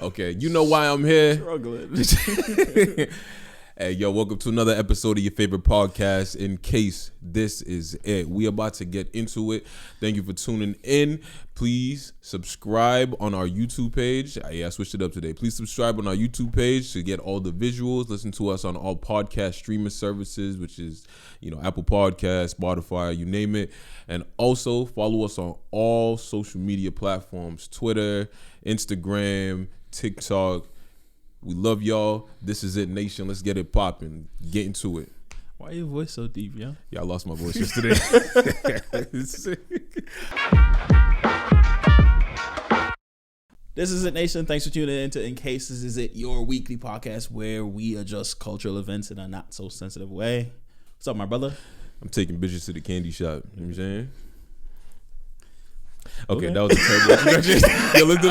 Okay, you know why I'm here. Struggling. Hey, yo, welcome to another episode of your favorite podcast, In Case This Is It. We about to get into it. Thank you for tuning in. Please subscribe on our YouTube page. Yeah, I switched it up today. Please subscribe on our YouTube page to get all the visuals. Listen to us on all podcast streaming services, which is, Apple Podcasts, Spotify, you name it. And also follow us on all social media platforms, Twitter, Instagram, TikTok. We love y'all. This is it, nation. Let's get it popping. Get into it. Why your voice so deep, yo? Yeah, I lost my voice yesterday. This is it, nation. Thanks for tuning in to In Case This Is It, your weekly podcast where we adjust cultural events in a not so sensitive way. What's up, my brother? I'm taking bitches to the candy shop. You know what I'm saying? Okay, Okay. that was a terrible introduction. Yo, let's do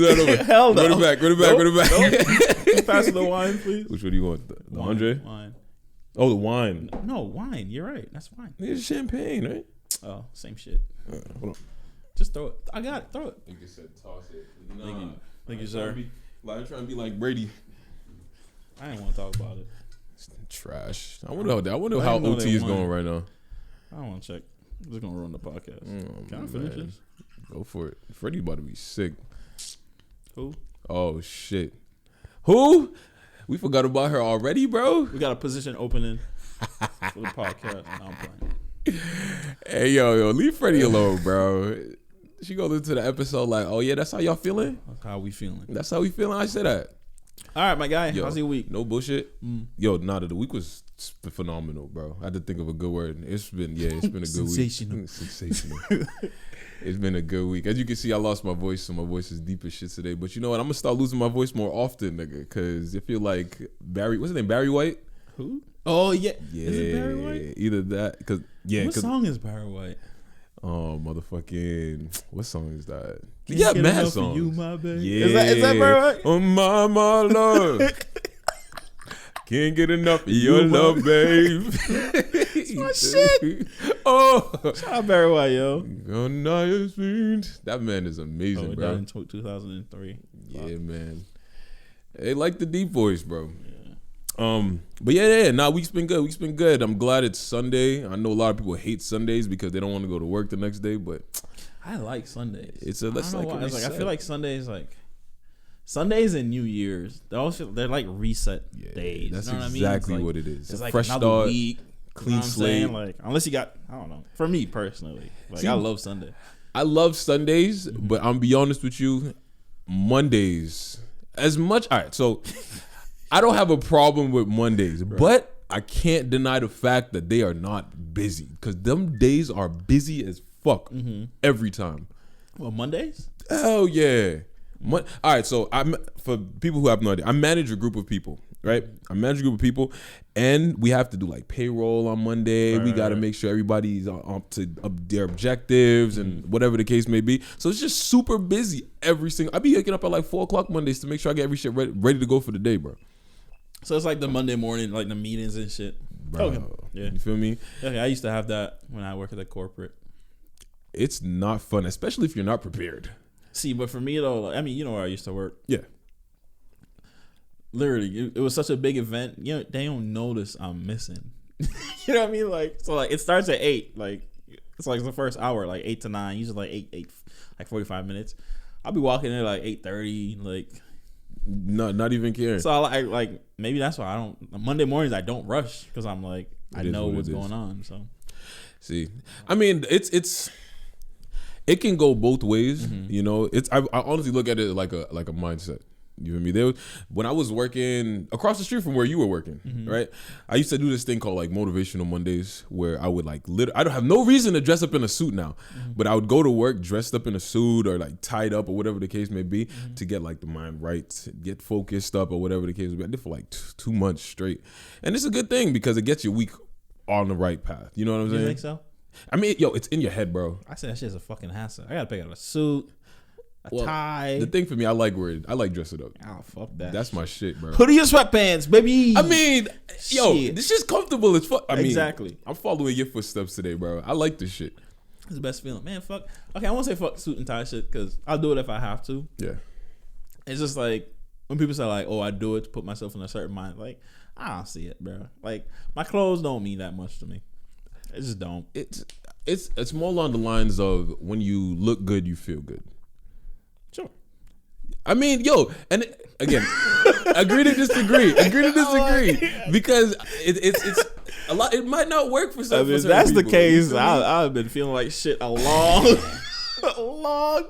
that over. Hell no. Run it back. Pass the wine, please. Which one do you want? The Wine, Andre? Wine. Oh, the wine. No, wine. You're right. That's fine. It's champagne, right? Oh, same shit. Hold on. Just throw it. I got it. Throw it. You said toss it. Thank you. Thank you, sir. I'm trying to be like Brady. I didn't want to talk about it. Trash. I wonder how didn't know OT they is won. going right now. I don't want to check. I'm just going to ruin the podcast. Can I finish man. this? Go for it. Freddie about to be sick. Who? Oh, shit. Who? We forgot about her already, bro? We got a position opening for the podcast. No, I'm playing. Hey, yo, leave Freddie alone, bro. She go listen to the episode like, oh, yeah, that's how y'all feeling? That's how we feeling. That's how we feeling? I said that. All right, my guy. Yo, How's your week? No bullshit. Yo, the week was phenomenal, bro. I had to think of a good word. It's been a good week. Sensational. It's been a good week. As you can see, I lost my voice, so my voice is deep as shit today. But you know what? I'm gonna start losing my voice more often, nigga. Because I feel like what's his name? Barry White? Who? Oh, yeah. Yeah. Is it Barry White? Either that. What song is Barry White? Oh, motherfucking. What song is that? Can't Yeah, get mad enough songs. of you, my baby. Yeah. Is that Barry White? Oh, my love. Can't get enough of your love, babe. It's my shit. Oh. Shout out Barry White, yo. That man is amazing, Oh, bro. died in 2003. Yeah, man. They like the deep voice, bro. Yeah. But yeah. Week's been good. I'm glad it's Sunday. I know a lot of people hate Sundays because they don't want to go to work the next day, but I like Sundays. it's a I don't know why. It's like I reset. feel like Sundays and New Year's. They're like reset days. That's you know exactly what I mean? what it is. It's like Fresh another start, week. clean You know what I'm saying? slate. Like unless you got, I don't know. For me personally, See, I love Sunday. I love Sundays, but I'm be honest with you, Mondays as much. All right, so I don't have a problem with Mondays, but I can't deny the fact that they are not busy because them days are busy as fuck every time. Well, Mondays. Hell yeah. All right, so for people who have no idea, I manage a group of people, right? I manage a group of people, and we have to do like payroll on Monday. We got to make sure everybody's up to their objectives and whatever the case may be. So it's just super busy every single. I be waking up at like 4:00 Mondays to make sure I get every shit ready to go for the day, bro. So it's like the Monday morning, like the meetings and shit. Bro, Okay. Yeah. You feel me? Okay, I used to have that when I worked at the corporate. It's not fun, especially if you're not prepared. See, but for me though, like, I mean, you know where I used to work. Yeah. Literally, it was such a big event. You know, they don't notice I'm missing. You know what I mean? Like, so like it starts at 8. Like, it's like the first hour, like 8 to 9. Usually like 8, like 45 minutes. I'll be walking in like 8:30, like. Not even caring. So I like maybe that's why I don't. Monday mornings I don't rush because I'm like I know what's going on. So. See, I mean, it can go both ways, you know. I honestly look at it like a mindset. You feel me? When I was working across the street from where you were working, right? I used to do this thing called like motivational Mondays, where I would like I don't have no reason to dress up in a suit now, but I would go to work dressed up in a suit or like tied up or whatever the case may be to get like the mind right, get focused up or whatever the case may be. I did for like 2 months straight, and it's a good thing because it gets your week on the right path. You know what I'm saying? You think so? I mean, yo, it's in your head, bro. I said that shit's a fucking hassle. I gotta pick out a suit, a tie. The thing for me, I like dressing up. Oh, fuck that. That's my shit, bro. Hoodie or sweatpants, baby. I mean, yo, Shit. this shit's comfortable as fuck. I mean, Exactly. I'm following your footsteps today, bro. I like this shit. It's the best feeling, man. Fuck. Okay, I won't say fuck suit and tie shit because I'll do it if I have to. Yeah. It's just like when people say like, "Oh, I do it to put myself in a certain mind." Like, I don't see it, bro. Like, my clothes don't mean that much to me. It just don't. It's more along the lines of when you look good, you feel good. Sure. I mean, and again, agree to disagree. Because it's a lot. It might not work for some. If that's the case, I've been feeling like shit a long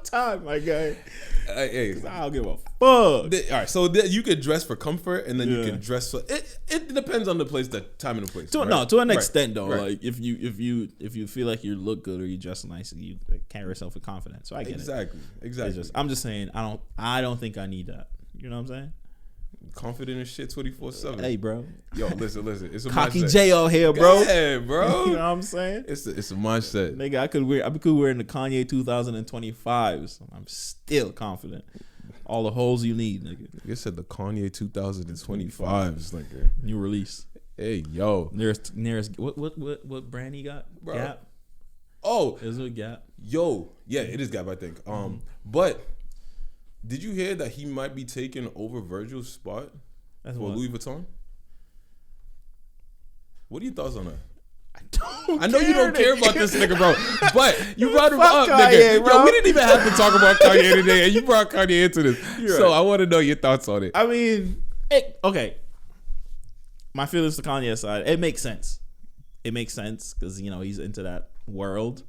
time, my guy. Hey, I don't give a fuck. All right, so you could dress for comfort, and then you can dress for it. It depends on the place, the time, and the place. To an extent, though. Right. Like if you feel like you look good or you dress nice, you carry yourself with confidence. So I get it. Exactly. I'm just saying, I don't think I need that. You know what I'm saying? Confident and shit 24/7. Hey, bro. Yo, listen. It's a cocky mindset. J out here, bro. Yeah, bro. You know what I'm saying? It's a mindset. Nigga, I could wearing the Kanye 2025s. I'm still confident. All the holes you need, nigga. You said the Kanye 2025s, nigga. New release. Hey, yo. Nearest. What brand he got? Bro. Gap. Oh, Is it Gap? Yo, yeah, it is Gap, I think. But did you hear that he might be taking over Virgil's spot for Louis Vuitton? What are your thoughts on that? I know you don't care about this nigga, bro, but you brought him up, Kanye, nigga. bro. Yo, we didn't even have to talk about Kanye today, and you brought Kanye into this. So right. I want to know your thoughts on it. I mean, okay. My feelings to Kanye side, it makes sense. It makes sense because he's into that world.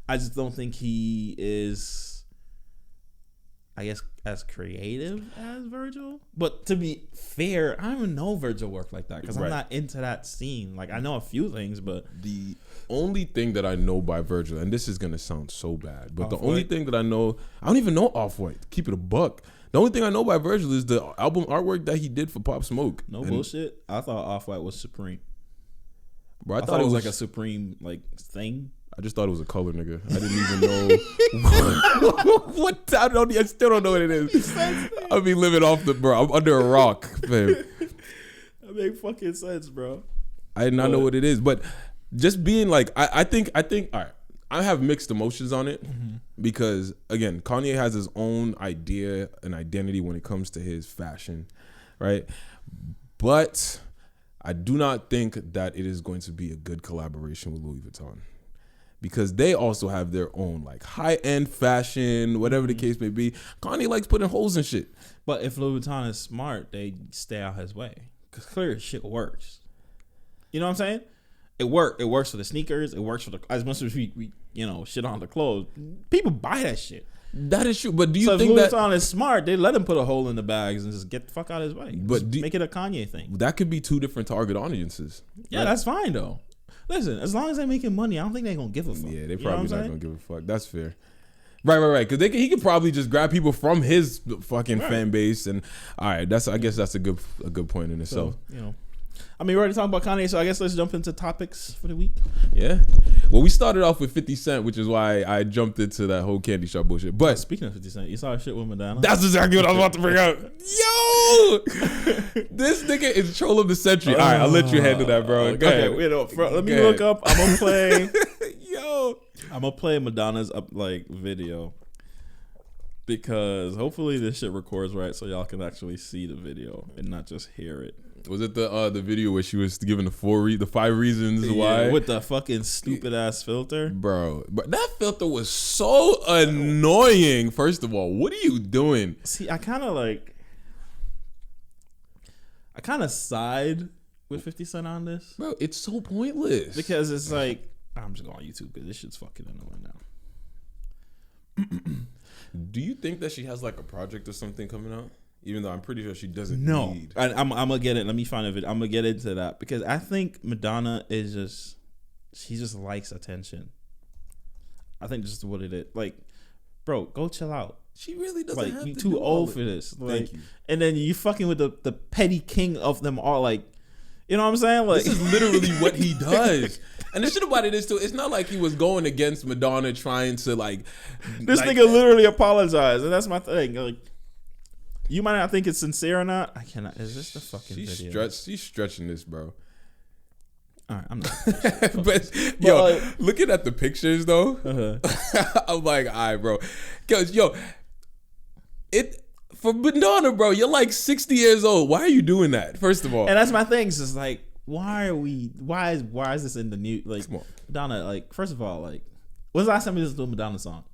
I just don't think he is, I guess, as creative as Virgil. But to be fair, I don't even know Virgil work like that because I'm not into that scene. Like, I know a few things, but the only thing that I know by Virgil, and this is gonna sound so bad, but the only thing that I know, I don't even know Off-White. Keep it a buck. The only thing I know by Virgil is the album artwork that he did for Pop Smoke. No bullshit. I thought Off-White was Supreme. Bro, I thought it was like a Supreme thing. I just thought it was a color, nigga. I didn't even know what. I still don't know what it is. I be living off bro. I'm under a rock, man. That makes fucking sense, bro. I did not know what it is, but just being like, I think. All right, I have mixed emotions on it because again, Kanye has his own idea and identity when it comes to his fashion, right? But I do not think that it is going to be a good collaboration with Louis Vuitton. Because they also have their own like high-end fashion, whatever the case may be. Kanye likes putting holes in shit. But if Louis Vuitton is smart, they stay out his way. Because clearly shit works. You know what I'm saying? It works for the sneakers. It works for as much as we shit on the clothes. People buy that shit. That is true. But do you think if Louis Vuitton is smart, they let him put a hole in the bags and just get the fuck out of his way. But make it a Kanye thing. That could be two different target audiences. Yeah, that's fine though. Listen, as long as they're making money, I don't think they're gonna give a fuck. Yeah, they probably not gonna give a fuck. That's fair. Right. Because he could probably just grab people from his fucking fan base, and all right, I guess that's a good point in itself. So, I mean, we're already talking about Kanye, so I guess let's jump into topics for the week. Yeah. Well, we started off with 50 Cent, which is why I jumped into that whole candy shop bullshit. But speaking of 50 Cent, you saw a shit with Madonna? That's exactly what I was about to bring up. Yo! This nigga is troll of the century. All right, I'll let you handle that, bro. Go ahead. Let me look up. I'm going to play. Yo! I'm going to play Madonna's video. Because hopefully this shit records right so y'all can actually see the video and not just hear it. Was it the video where she was giving the 5 reasons why with the fucking stupid ass filter, bro? But that filter was so annoying. First of all, what are you doing? See, I kind of side with 50 Cent on this, bro. It's so pointless because it's like I'm just going on YouTube because this shit's fucking annoying now. Do you think that she has like a project or something coming out? Even though I'm pretty sure she doesn't need. I'm gonna get it. Let me find a video. I'm gonna get into that because I think Madonna she just likes attention. I think this is what it is. Like, bro, go chill out. She really doesn't have you to too do old for this. Thank you. And then you fucking with the petty king of them all. Like, you know what I'm saying? Like, this is literally what he does. And the shit about it is too, it's not like he was going against Madonna trying to like. This nigga literally apologized, and that's my thing. Like, you might not think it's sincere or not. I cannot. Is this the fucking video? She's stretching this, bro. All right, I'm not. but yo, looking at the pictures though, I'm like, all right, bro. Cause yo, For Madonna, bro, you're like 60 years old. Why are you doing that? First of all, And that's my thing. It's just like, why is this in the new, like, Madonna, like, first of all, like, when's the last time you listened to a Madonna song?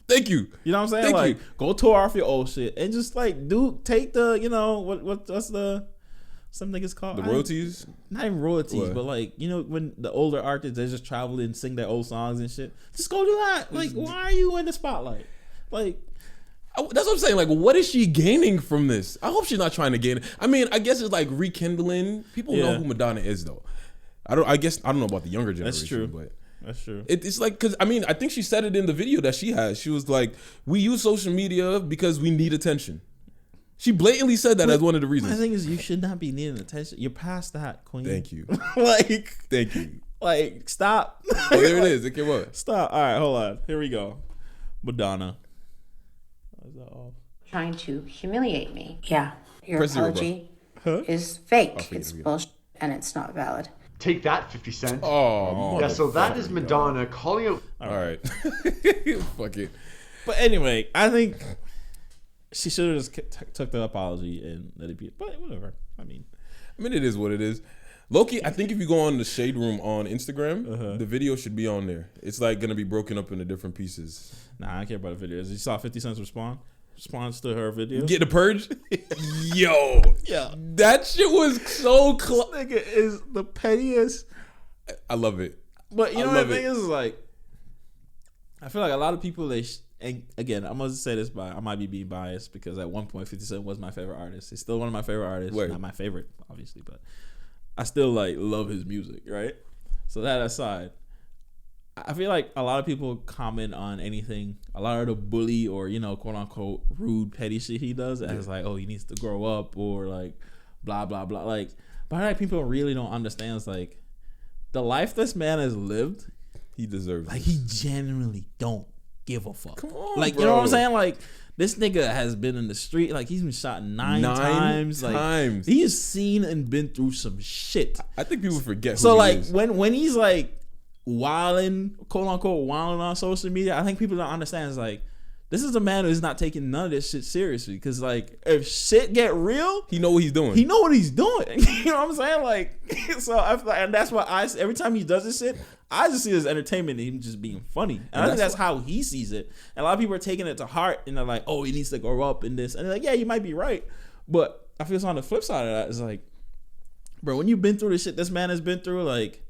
Thank you. You know what I'm saying? Thank like, you. go tour off your old shit and just like take the, you know, what's the something it's called? The royalties? Not even royalties, What? but like, you know, when the older artists, they just travel and sing their old songs and shit. Just go do that. Like, why are you in the spotlight? Like, That's what I'm saying. Like, what is she gaining from this? I hope she's not trying to gain. I mean, I guess it's like rekindling. People know who Madonna is, though. I don't know about the younger generation. That's true. But that's true. it's like, because I mean, I think she said it in the video that she has. She was like, "We use social media because we need attention." She blatantly said that as one of the reasons. My thing is, you should not be needing attention. You're past that, queen. Thank you. Like, Thank you. like, stop. Oh, there it is. It came up. Stop. All right, hold on. Here we go. Madonna. Is that off? Trying to humiliate me. Yeah. Your Press zero, apology is fake. It's forget. bullshit and it's not valid. Take that, 50 Cent. Oh, Yeah, so that is Madonna calling out. all right. Fuck it. But anyway, I think she should have just took the apology and let it be. But whatever. I mean, it is what it is. Loki, I think if you go on the Shade Room on Instagram, the video should be on there. It's like gonna be broken up into different pieces. nah, I don't care about the videos. You saw 50 Cent's response to her video. Get the purge? Yo. Yeah. That shit was so close. Nigga is the pettiest. I love it. But you I know love what the thing it. is like, I feel like a lot of people, and again, I'm gonna say this, I might be being biased because at one point 50 Cent was my favorite artist. He's still one of my favorite artists. Word. Not my favorite, obviously, but I still like love his music, right? So that aside, I feel like a lot of people comment on anything, a lot of the bully or, you know, quote unquote rude, petty shit he does as like, oh, he needs to grow up or like blah blah blah. Like, but like people really don't understand. It's like the life this man has lived. He deserves Like, it. he genuinely don't give a fuck. Come on, like, bro. you know what I'm saying? Like, this nigga has been in the street. Like, he's been shot nine times. Like, he's seen and been through some shit. I think people forget who So, he like, is. when he's, like, wilding, quote unquote, wilding on social media, I think people don't understand. It's like, this is a man who's not taking none of this shit seriously. Because, like, if shit get real, He know what he's doing. he know what he's doing. You know what I'm saying? Like, so I feel like, and that's why every time he does this shit, I just see it as entertainment and him just being funny. And I think that's how he sees it. And a lot of people are taking it to heart and they're like, oh, he needs to grow up in this. And they're like, yeah, you might be right. But I feel it's on the flip side of that. It's like, bro, when you've been through the shit this man has been through, like,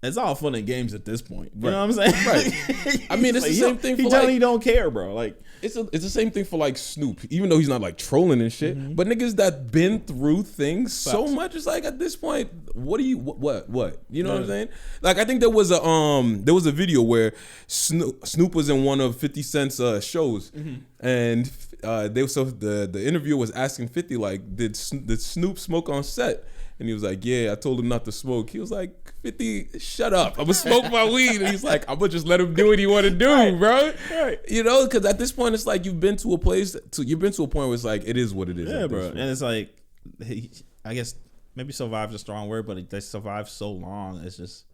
it's all fun and games at this point. You know what I'm saying? Right. I mean, it's like, the same thing for he telling like, you don't care, bro. Like, it's the same thing for like Snoop, even though he's not like trolling and shit. But niggas that been through things so much, it's like at this point, what? You know what I'm saying? Like, I think there was a video where Snoop was in one of 50 Cent's shows, and the interviewer was asking 50 like, did Snoop smoke on set? And he was like, yeah, I told him not to smoke. He was like, 50, shut up. I'm going to smoke my weed. And he's like, I'm going to just let him do what he want to do, bro. Right. You know, because at this point, it's like you've been to a point where it's like, it is what it is. yeah, bro. And it's like, I guess maybe survive's a strong word, but they survived so long. It's just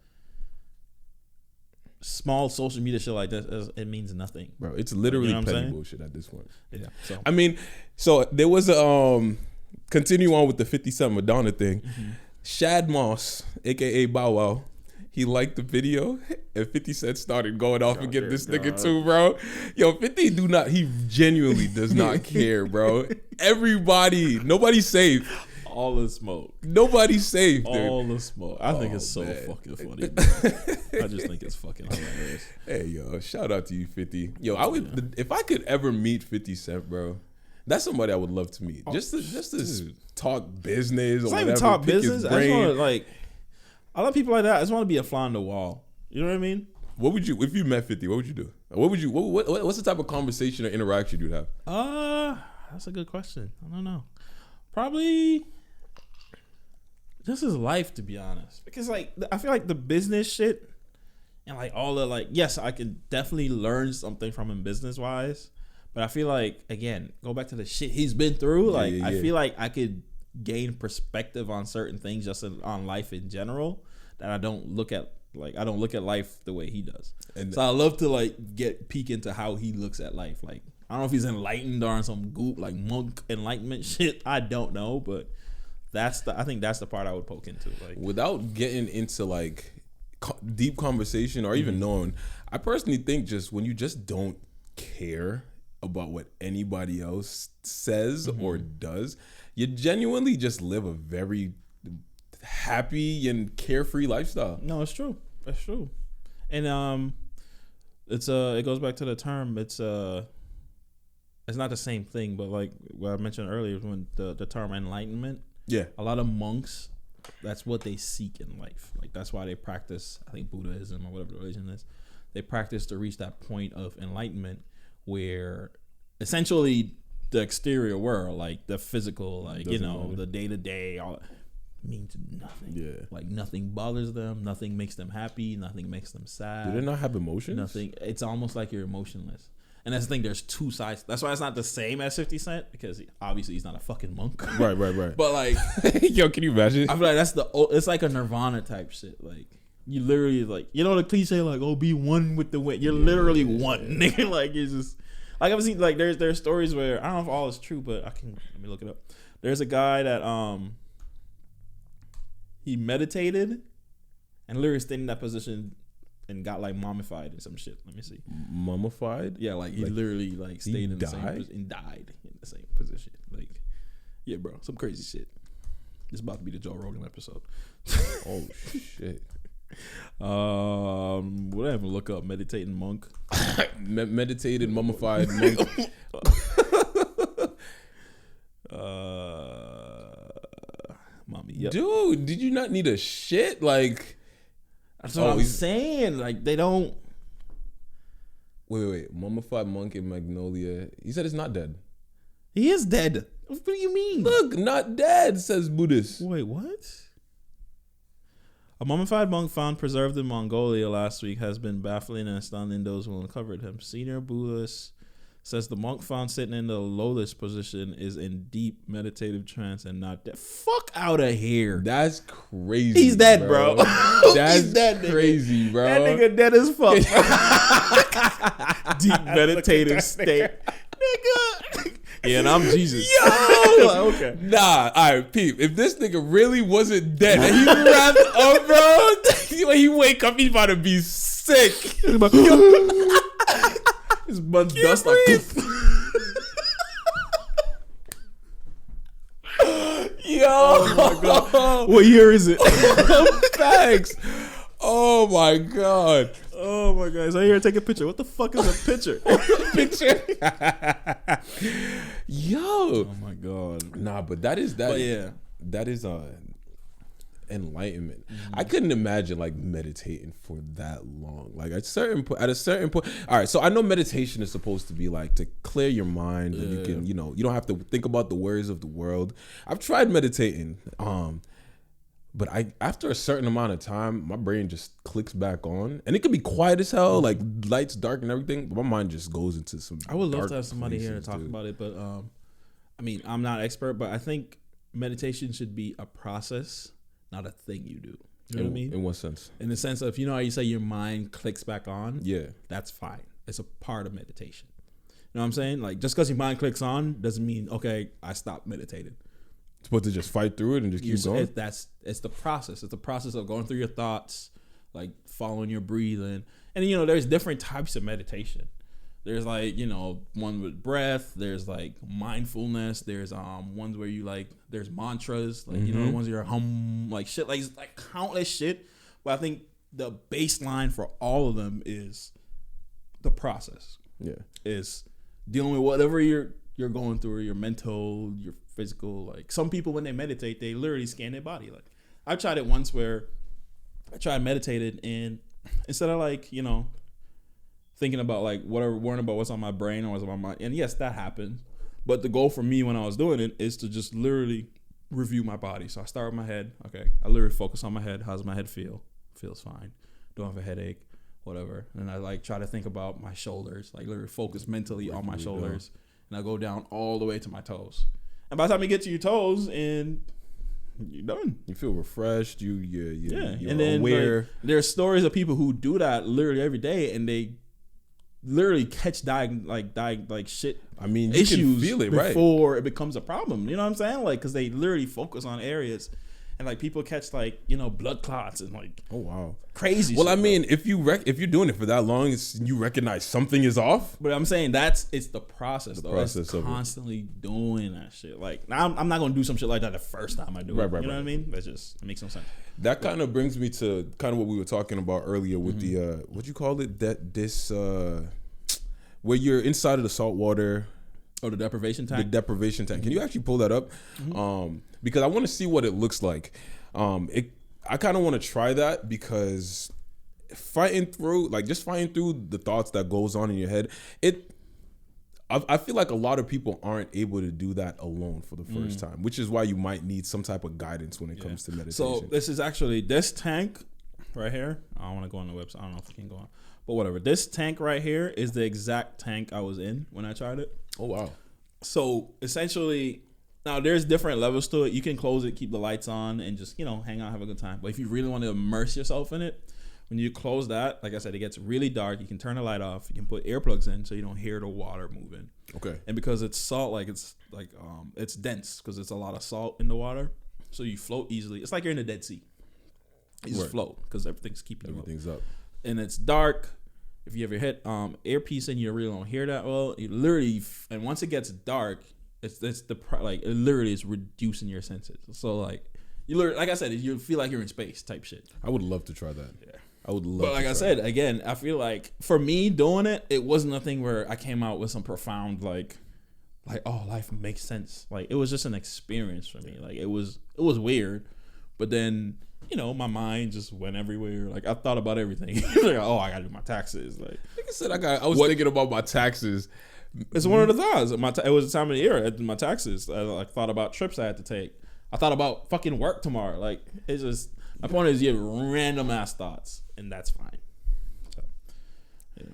small social media shit like this. It means nothing. Bro, it's literally You know what I'm petty saying? bullshit at this point. Yeah. So I mean, so there was a, continue on with the 50 Cent Madonna thing. Shad Moss, a.k.a. Bow Wow, he liked the video, and 50 Cent started going off against this nigga too, bro. Yo, 50 he genuinely does not care, bro. Nobody's safe. all the smoke. Nobody's safe, dude. All the smoke. I think it's so man. fucking funny. I just think it's fucking hilarious. Hey, yo, shout out to you, 50. Yo, I would, if I could ever meet 50 Cent, bro, that's somebody I would love to meet. Just to talk business or It's not whatever. even talk pick his business. I just brain. want to like a lot of people like that. I just want to be a fly on the wall. You know what I mean? What would you, if you met 50, what would you do? What's the type of conversation or interaction you'd have? That's a good question. I don't know. Probably just his life, to be honest. Because like I feel like the business shit and like all the like, yes, I could definitely learn something from him business wise. But I feel like, again, go back to the shit he's been through. Like, I feel like I could gain perspective on certain things just on life in general that I don't look at. Like, I don't look at life the way he does. And so I love to like peek into how he looks at life. Like I don't know if he's enlightened or on some goop like monk enlightenment shit. I don't know, but I think that's the part I would poke into. Like, without getting into like deep conversation or even knowing, I personally think just when you just don't care about what anybody else says or does, you genuinely just live a very happy and carefree lifestyle. No, it's true. That's true. And it's it goes back to the term. It's not the same thing, but like what I mentioned earlier, when the term enlightenment. Yeah, a lot of monks, that's what they seek in life. Like that's why they practice, I think, Buddhism or whatever the religion is. They practice to reach that point of enlightenment where essentially the exterior world, like the physical, like, you know, the day-to-day, all means nothing. Yeah. Like nothing bothers them, nothing makes them happy, nothing makes them sad. Do they not have emotions? Nothing. It's almost like you're emotionless. And that's the thing, there's two sides. That's why it's not the same as 50 Cent, because obviously he's not a fucking monk. Right. But like, yo, can you imagine? I feel like it's like a Nirvana type shit. Like, you literally, like, you know the cliche, like, oh, be one with the wind. You're literally one, nigga. Like, it's just, like, I've seen, like, there's stories where, I don't know if all is true, but let me look it up. There's a guy that, he meditated and literally stayed in that position and got like mummified and some shit. Let me see. Mummified? Yeah, like he literally like stayed in the same and died in the same position. Like, yeah, bro, some crazy shit. This is about to be the Joe Rogan episode. Oh shit. Whatever. Look up meditating monk. Meditated mummified monk. Mommy. Yep. Dude, did you not need a shit? Like, that's what I'm saying. Like, they don't. Wait. Mummified monk in Magnolia. He said it's not dead. He is dead. What do you mean? Look, not dead, says Buddhist. Wait, what? A mummified monk found preserved in Mongolia last week has been baffling and astounding those who uncovered him. Senior Buddhist says the monk found sitting in the lotus position is in deep meditative trance and not dead. Fuck out of here. That's crazy. He's dead, bro. That's He's dead, crazy, bro. That nigga dead as fuck. Deep meditative state. Nigga. Yeah, and I'm Jesus. Yo! Okay. Nah, all right, peep. If this nigga really wasn't dead and he wrapped up, bro, when he wake up, he's about to be sick. His butt dust like yo. Oh my god. What year is it? Facts. Oh my god. Oh my god. So here, take a picture. What the fuck is a picture? Picture. Yo. Oh my god. Nah, but that is that. But yeah. That is enlightenment. I couldn't imagine like meditating for that long. Like at a certain point. All right, so I know meditation is supposed to be like to clear your mind and you can, you don't have to think about the worries of the world. I've tried meditating, but after a certain amount of time, my brain just clicks back on, and it could be quiet as hell, like lights dark and everything, but my mind just goes into some. I would love to have somebody here to talk about it, but I mean, I'm not an expert, but I think meditation should be a process, not a thing you do. You know what I mean? In what sense? In the sense of, how you say your mind clicks back on? Yeah. That's fine. It's a part of meditation. You know what I'm saying? Like, just because your mind clicks on doesn't mean, okay, I stopped meditating. It's supposed to just fight through it and just keep going? It's the process. It's the process of going through your thoughts, like following your breathing. And, there's different types of meditation. There's like, one with breath. There's like mindfulness. There's ones where you like, there's mantras, like, the ones you're like shit, like countless shit. But I think the baseline for all of them is the process. Yeah. Is dealing with whatever you're going through, your mental, your physical. Like some people, when they meditate, they literally scan their body. Like I tried it once where I tried meditated, and instead of like, thinking about like whatever, worrying about what's on my brain or what's on my mind. And yes, that happened. But the goal for me when I was doing it is to just literally review my body. So I start with my head. Okay. I literally focus on my head. How's my head feel? Feels fine. Don't have a headache, whatever. And I like try to think about my shoulders, like literally focus mentally on my shoulders. And I go down all the way to my toes. And by the time you get to your toes and you're done. You feel refreshed. You're and then aware. Like, there's stories of people who do that literally every day, and they literally catch shit. I mean, you issues can feel it, right? Before it becomes a problem. You know what I'm saying? Like, because they literally focus on areas, and like people catch like blood clots and like oh wow, crazy. Well, shit, I mean, if you're doing it for that long, you recognize something is off. But I'm saying it's the process. It's constantly doing that shit. Like I'm not gonna do some shit like that the first time I do it. Right. You know what I mean? It makes no sense. That kind of brings me to kind of what we were talking about earlier with the what you call it, where you're inside of the salt water. Oh, the deprivation tank. The deprivation tank. Can you actually pull that up? Because I want to see what it looks like. I kind of want to try that because fighting through the thoughts that goes on in your head. I feel like a lot of people aren't able to do that alone for the first time, which is why you might need some type of guidance when it comes to meditation. So this is actually this tank right here. I don't want to go on the website. I don't know if we can go on, but whatever. This tank right here is the exact tank I was in when I tried it. Oh wow. So essentially, now there's different levels to it. You can close it, keep the lights on, and just hang out, have a good time. But if you really want to immerse yourself in it, when you close that, like I said, it gets really dark. You can turn the light off. You can put earplugs in so you don't hear the water moving. Okay. And because it's salt, it's dense because it's a lot of salt in the water, so you float easily. It's like you're in the Dead Sea. You just float because everything's up. And it's dark. If you ever hit earpiece in, you really don't hear that well. You literally, and once it gets dark, it literally is reducing your senses. So like you literally, like I said, you feel like you're in space type shit. I would love to try that. Yeah, I would love. But like I said, again, I feel like for me doing it, it wasn't a thing where I came out with some profound like oh, life makes sense. Like it was just an experience for me. Like it was weird, but then. My mind just went everywhere. Like I thought about everything. Like, oh, I gotta do my taxes. Like I said, I was thinking about my taxes. It's one of the times. It was the time of the year. I did my taxes. I thought about trips I had to take. I thought about fucking work tomorrow. Like it's just my point is you have random ass thoughts, and that's fine. So, yeah.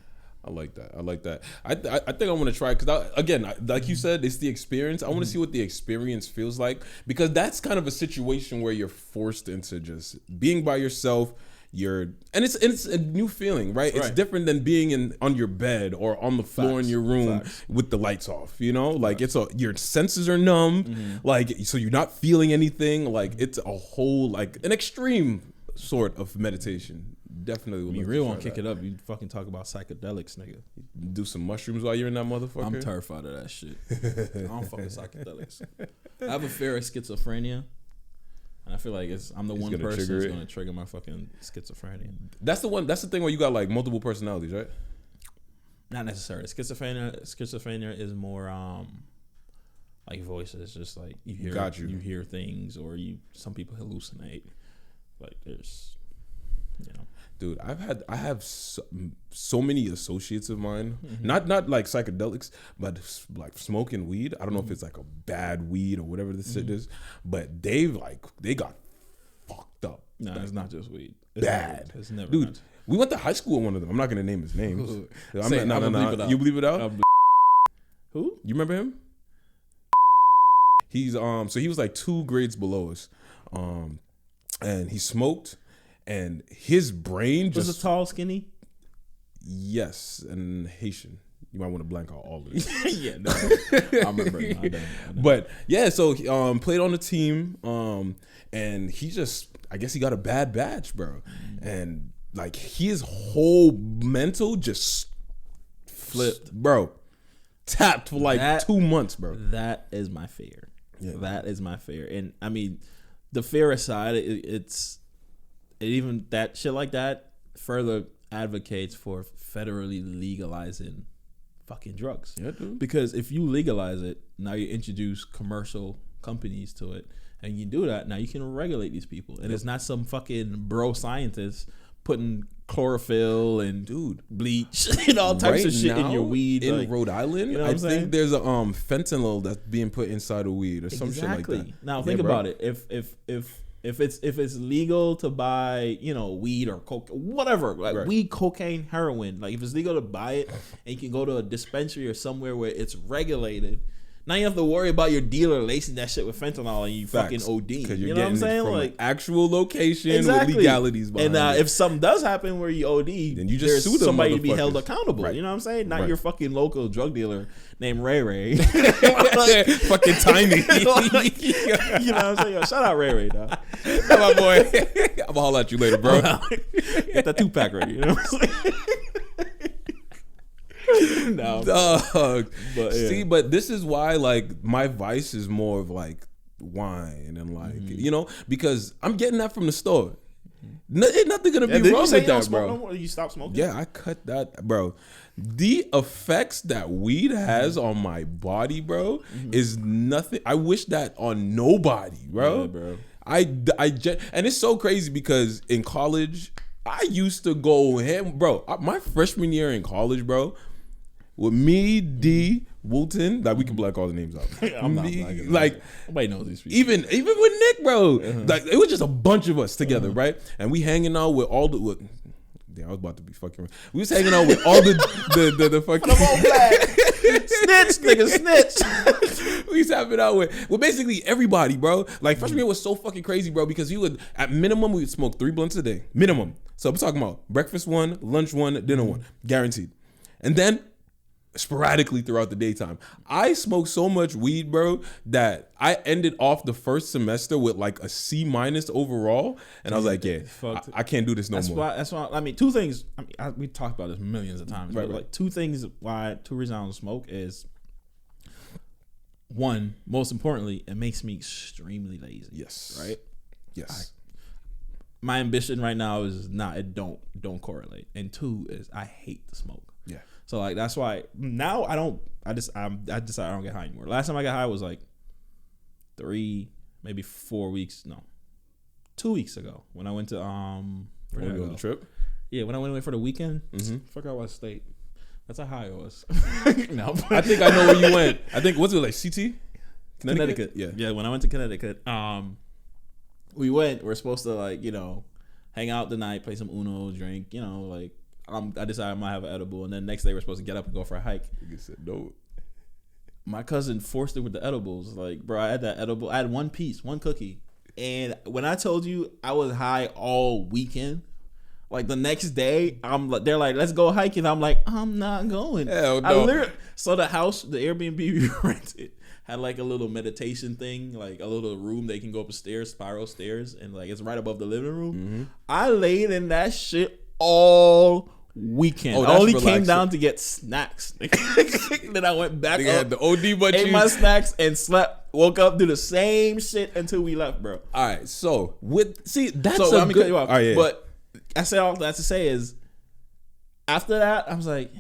I like that. I think I want to try because again, like you said, it's the experience. I want to see what the experience feels like because that's kind of a situation where you're forced into just being by yourself. And it's a new feeling, right? It's different than being on your bed or on the floor in your room with the lights off. Like your senses are numb, like so you're not feeling anything. Like it's a whole an extreme sort of meditation. Definitely. You really want to kick it up? You fucking talk about psychedelics, nigga. Do some mushrooms while you're in that motherfucker. I'm terrified of that shit. I don't fucking psychedelics. I have a fear of schizophrenia, and I feel like I'm the one person that's going to trigger my fucking schizophrenia. That's the thing where you got like multiple personalities, right? Not necessarily. Schizophrenia is more like voices, just like you hear things, or some people hallucinate. Like there's, Dude, I have so many associates of mine, not like psychedelics, but like smoking weed. I don't know if it's like a bad weed or whatever this shit is, but they got fucked up. No, it's not just weed. Bad. It's never. Dude, we went to high school with one of them. I'm not gonna name his names. No. You believe it out? Who? You remember him? He's so he was like 2 grades below us, and he smoked. And his brain was a tall, skinny. Yes, and Haitian. You might want to blank out all of it. Yeah, no, I remember. No, I don't. But yeah, so he played on the team, and I guess he got a bad batch, bro. And like his whole mental just flipped, bro. Tapped for like 2 months, bro. That is my fear. Yeah. That is my fear. And I mean, the fear aside, even that shit like that further advocates for federally legalizing fucking drugs. Yeah, dude. Because if you legalize it, now you introduce commercial companies to it, and you do that, now you can regulate these people. And it's not some fucking bro scientist putting chlorophyll and bleach and all types of shit in your weed. In Rhode Island, I think there's a fentanyl that's being put inside of weed or some shit like that. Now think about it. If it's legal to buy, weed or coke, whatever, like weed, cocaine, heroin, like if it's legal to buy it and you can go to a dispensary or somewhere where it's regulated, Now you have to worry about your dealer lacing that shit with fentanyl and you Facts. fucking OD. Because you're You know what I'm getting it saying? from Like an actual location exactly. with legalities behind And it. if something does happen where you OD, Then you just there's sue them somebody to be held motherfuckers. accountable. Right. You know what I'm saying? Not Right. your fucking local drug dealer named Ray Ray. Fucking tiny. You know what I'm saying? Yo, shout out Ray Ray, dog. My boy. I'm gonna holler at you later, bro. Get that 2-pack ready. You know what I'm saying? No, Dog. But, yeah. See, but this is why like my vice is more of like wine and like you know, because I'm getting that from the store. Ain't nothing gonna be did wrong you say with you don't that, smoke bro. no more? You stop smoking? Yeah, I cut that, bro. The effects that weed has on my body, bro, is nothing. I wish that on nobody, bro. Yeah, bro. And it's so crazy because in college, I used to go ham, bro. My freshman year in college, bro, with me, D, Woolton, like we can black all the names out. I'm not Me, blacking like nobody knows these people. even with Nick, bro. Like it was just a bunch of us together, right? And we hanging out with all the. Damn, I was about to be fucking. We was hanging out with all the fucking. Snitch, nigga, snitch. We used to have it out with basically everybody, bro. Like freshman year was so fucking crazy, bro, because you would at minimum we would smoke 3 blunts a day, minimum. So I'm talking about breakfast one, lunch one, dinner one, guaranteed, and then sporadically throughout the daytime. I smoked so much weed, bro, that I ended off the first semester with like a C- overall, and I was like, yeah, I can't do this no more. That's why. I mean, two things. I mean, we talked about this millions of times. Right, But right. like two reasons I don't smoke is one, most importantly, it makes me extremely lazy. Yes. Right. Yes. My ambition right now is not. It don't correlate. And two is I hate to smoke. Yeah. So like that's why now I don't. I decided I don't get high anymore. Last time I got high was like 3, maybe 4 weeks. No, 2 weeks ago when I went to where did I On go? the trip. Yeah, when I went away for the weekend. Mm-hmm. Forgot what state. That's how high it was. No, I think I know where you went. I think what's it like CT? Connecticut. Yeah. When I went to Connecticut, we went. We're supposed to like hang out the night, play some Uno, drink. Like I decided I might have an edible, and then next day we're supposed to get up and go for a hike. You said no. My cousin forced it with the edibles. Like, bro, I had that edible. I had one piece, one cookie, and when I told you I was high all weekend. Like the next day, they're like, let's go hiking. I'm like, I'm not going. Hell no. So the house, the Airbnb we rented had like a little meditation thing, like a little room they can go up the stairs, spiral stairs, and like it's right above the living room. Mm-hmm. I laid in that shit all weekend. Oh, I only that's came relaxing. down to get snacks. Then I went back They up, had the OD butt ate my cheeks. snacks, and slept. Woke up, do the same shit until we left, bro. All right, so that's So a let me good. cut you off. All right, yeah. But I say all that to say is, after that, I was like,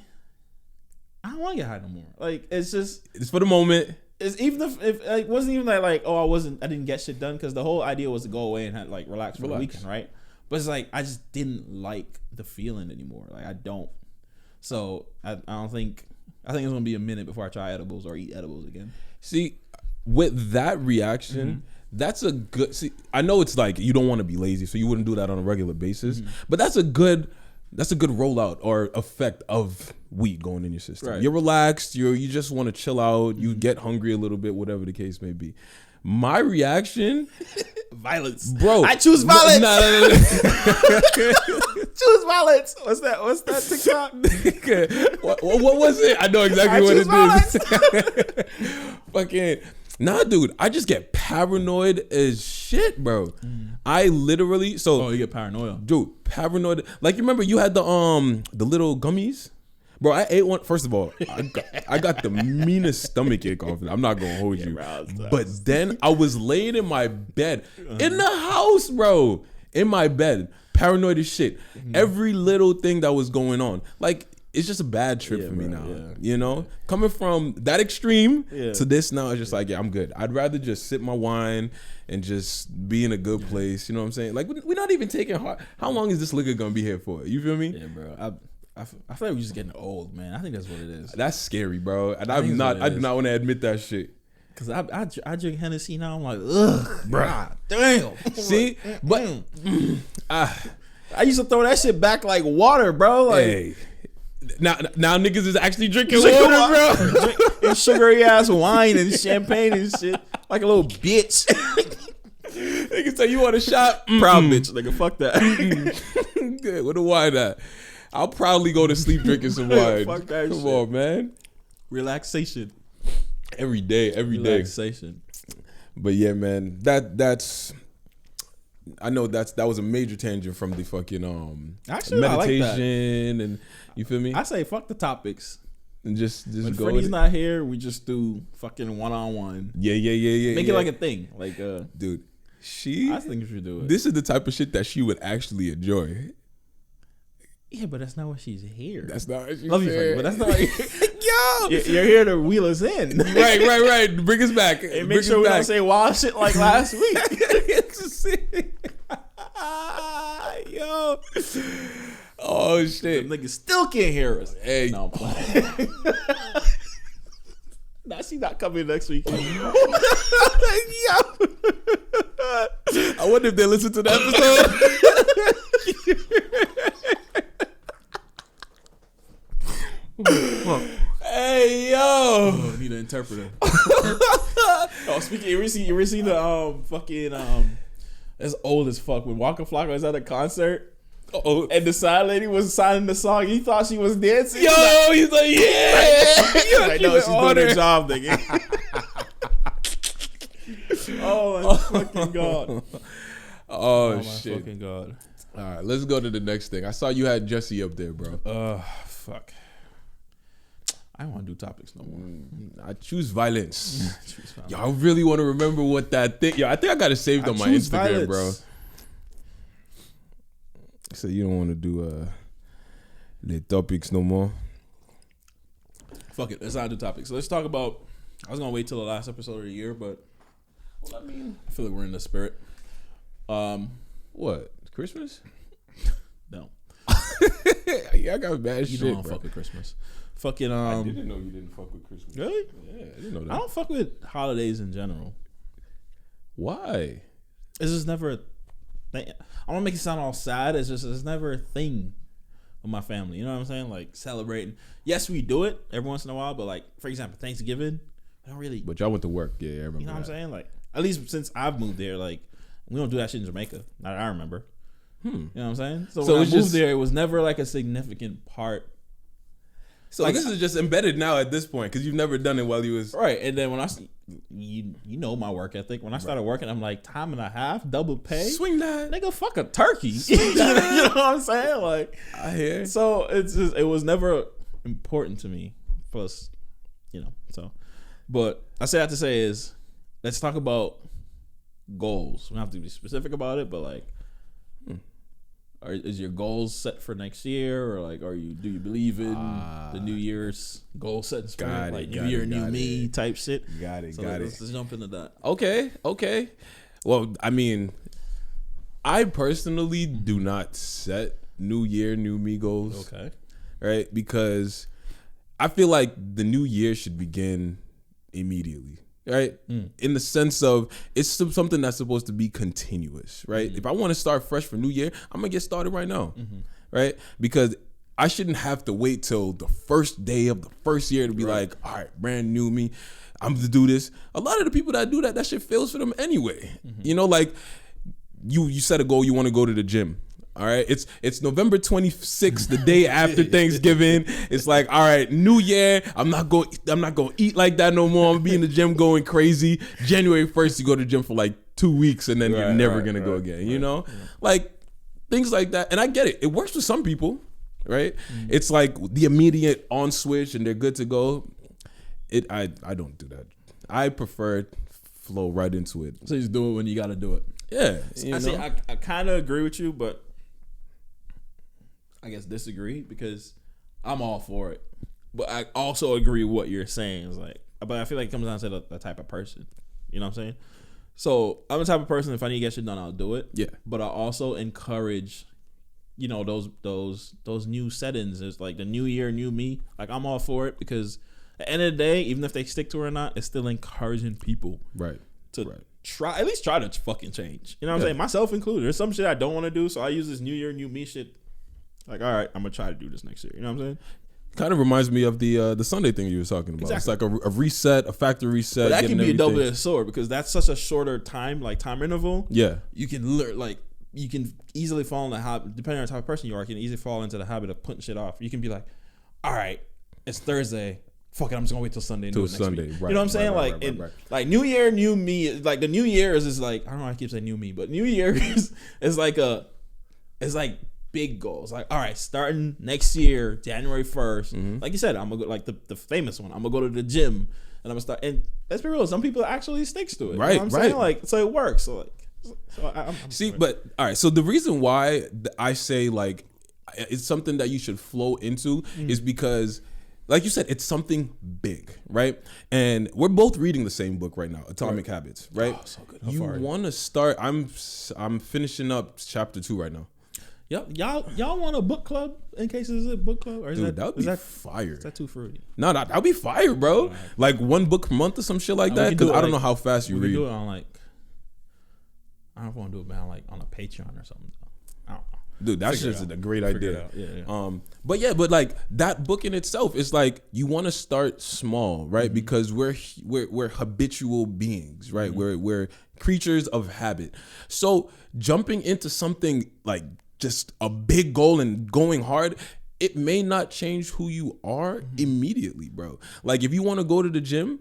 I don't want to get high no more. Like it's just, it's for the moment. it's even if it wasn't even like oh I didn't get shit done because the whole idea was to go away and have, like relax for the weekend, right? But it's like I just didn't like the feeling anymore. Like I don't. So I think it's gonna be a minute before I try edibles or eat edibles again. See, with that reaction, that's a good. See, I know it's like you don't want to be lazy, so you wouldn't do that on a regular basis. But that's a good rollout or effect of weed going in your system. Right. You're relaxed. You just want to chill out. You get hungry a little bit, whatever the case may be. My reaction, Violence, bro. I choose violence. No. Choose violence. What's that TikTok? what was it? I know exactly what it is. Fucking nah, dude. I just get paranoid as shit, bro. I literally You get paranoia, dude. Paranoid. Like you remember you had the little gummies. Bro, I ate one. First of all, I got the meanest stomach ache off it. I'm not gonna hold you. bro, But then I was laying in my bed in the house, bro, in my bed, paranoid as shit. Every little thing that was going on, like it's just a bad trip for me bro, now. yeah. You know, coming from that extreme Yeah. to this now, it's just like I'm good. I'd rather just sip my wine and just be in a good place. You know what I'm saying? Like we're not even taking hard. How long is this liquor gonna be here for? You feel me? Yeah, bro. I feel like we're just getting old, man. I think that's what it is. That's scary, bro. And I think I do is. not want to admit that shit. Cause I drink Hennessy now. I'm like, ugh, God damn. See, but I used to throw that shit back like water, bro. Like, hey, now niggas is actually drinking Drink water, water. bro. fucking sugary ass wine and champagne and shit like a little bitch. Nigga say you want a shot? Proud bitch, nigga. Fuck that. Good. What the wine at? I'll probably go to sleep drinking some wine. Fuck that Come shit. on, man. Relaxation. Every day. Relaxation. But yeah, man, that's. I know that was a major tangent from the fucking Actually, meditation I like that. and you feel me? I say fuck the topics. And just When go. Freddie's not here, we just do fucking one-on-one. Yeah. Make it like a thing. Like dude. I think we should do it. This is the type of shit that she would actually enjoy. Yeah, but that's not what she's here. That's not what she Love you, said. Freddie, but that's not what Yo, you're here to wheel us in. right. Bring us back. And make sure we don't say wild shit like last week. Yo. Oh shit. Them niggas still can't hear us. Hey. No, I'm playing. Nah, she's not coming next week. Yo. I wonder if they listen to the episode. Hey yo. Oh, I need an interpreter. Speaking, you ever seen the fucking it's old as fuck when Waka Flocka was at a concert. Oh, And the side lady was signing the song. He thought she was dancing. yo, he's like, yeah. I know she's doing her job, nigga. Oh my fucking god. Oh, My shit. fucking god. All right, let's go to the next thing. I saw you had Jesse up there, bro. Fuck. I don't want to do topics no more. I choose violence. Yo, I really want to remember what that thing. Yo, I think I got it saved on my choose Instagram, violence. bro. So you don't want to do the topics no more? Fuck it. Let's not do topics. So let's talk about. I was gonna wait till the last episode of the year, but I feel like we're in the spirit. What? Christmas? No. Yeah, I got bad You shit, don't bro. fuck with Christmas. Fucking I didn't know you didn't fuck with Christmas. Really? Yeah, I didn't know that. I don't fuck with holidays in general. Why? It's just never a thing. I don't make it sound all sad. It's never a thing with my family. You know what I'm saying? Like celebrating. Yes, we do it every once in a while, but like for example, Thanksgiving, I don't really. But y'all went to work. Yeah, I remember. You know what I'm that. saying? Like at least since I've moved there, like we don't do that shit in Jamaica. Not that I remember. You know what I'm saying? So when I moved there, it was never like a significant part. So Like, this is just embedded now at this point because you've never done it while you was right. And then when you know my work ethic. When I started working, I'm like time and a half, double pay. swing that. Nigga, fuck a turkey. You know what I'm saying? Like, I hear. so it's just, it was never important to me. Plus, you know, so. But I say that to say is, let's talk about goals. We don't have to be specific about it, but like, is your goals set for next year, or like, do you believe in the New Year's goal setting spirit, Got it, like got New Year, it, New got Me it. type shit? Got it. So let's jump into that. Okay. Well, I mean, I personally do not set New Year, New Me goals. Okay. Right? Because I feel like the new year should begin immediately. Right? In the sense of it's something that's supposed to be continuous. Right? If I want to start fresh for New Year, I'm going to get started right now. Right? Because I shouldn't have to wait till the first day of the first year to be like, all right, brand new me. I'm to do this. A lot of the people that do that shit fails for them anyway. You know, like you set a goal, you want to go to the gym. All right, it's November 26th, the day after Thanksgiving. It's like, all right, New Year. I'm not going to eat like that no more. I'm gonna be in the gym going crazy. January 1st, you go to the gym for like 2 weeks, and then you're never gonna go again. You know, like things like that. And I get it. It works for some people, right? It's like the immediate on switch, and they're good to go. I don't do that. I prefer flow right into it. So you just do it when you got to do it. Yeah, I kind of agree with you, but I guess disagree because I'm all for it. But I also agree with what you're saying. Is like, but I feel like it comes down to the type of person. You know what I'm saying? So I'm the type of person, if I need to get shit done, I'll do it. Yeah. But I also encourage, you know, those new settings. It's like the new year, new me. Like I'm all for it because at the end of the day, even if they stick to it or not, it's still encouraging people to at least try to fucking change. You know what I'm saying? Myself included. There's some shit I don't want to do, so I use this new year, new me shit. Like, all right, I'm gonna try to do this next year. You know what I'm saying? Kind of reminds me of the Sunday thing you were talking about. Exactly. It's like a reset, a factory reset. But that can be everything. a double-edged sword because that's such a shorter time interval. Yeah. You can you can easily fall in the habit, depending on the type of person you are, you can easily fall into the habit of putting shit off. You can be like, all right, it's Thursday. Fuck it, I'm just gonna wait till Sunday and do it next Sunday, week. right, you know what I'm saying? right. Like New Year, new me. Like the New Year is like, I don't know why I keep saying new me, but New Year is like big goals. Like, all right, starting next year, January 1st, like you said, I'm gonna go like the famous one. I'm gonna go to the gym and I'm gonna start. And let's be real, some people actually sticks to it. Right, you know what I'm saying? Like, so it works. So I'm see, but all right. So the reason why I say like it's something that you should flow into is because, like you said, it's something big, right? And we're both reading the same book right now, Atomic Habits, right? Oh, so good. You want to start? I'm finishing up chapter 2 right now. Yep. Y'all want a book club in case it's a book club? Or is Dude, that would be that fire. Is that too fruity? No, that'd be fire, bro. Right. Like 1 book per month or some shit like that. Because I don't know how fast you read. We do it on like, I don't know if I want to do it like on a Patreon or something. I don't know. Dude, that's just a great idea. Yeah. But like that book in itself is like you want to start small, right? Because we're habitual beings, right? We're creatures of habit. So jumping into something like just a big goal and going hard, it may not change who you are immediately, bro. Like if you want to go to the gym,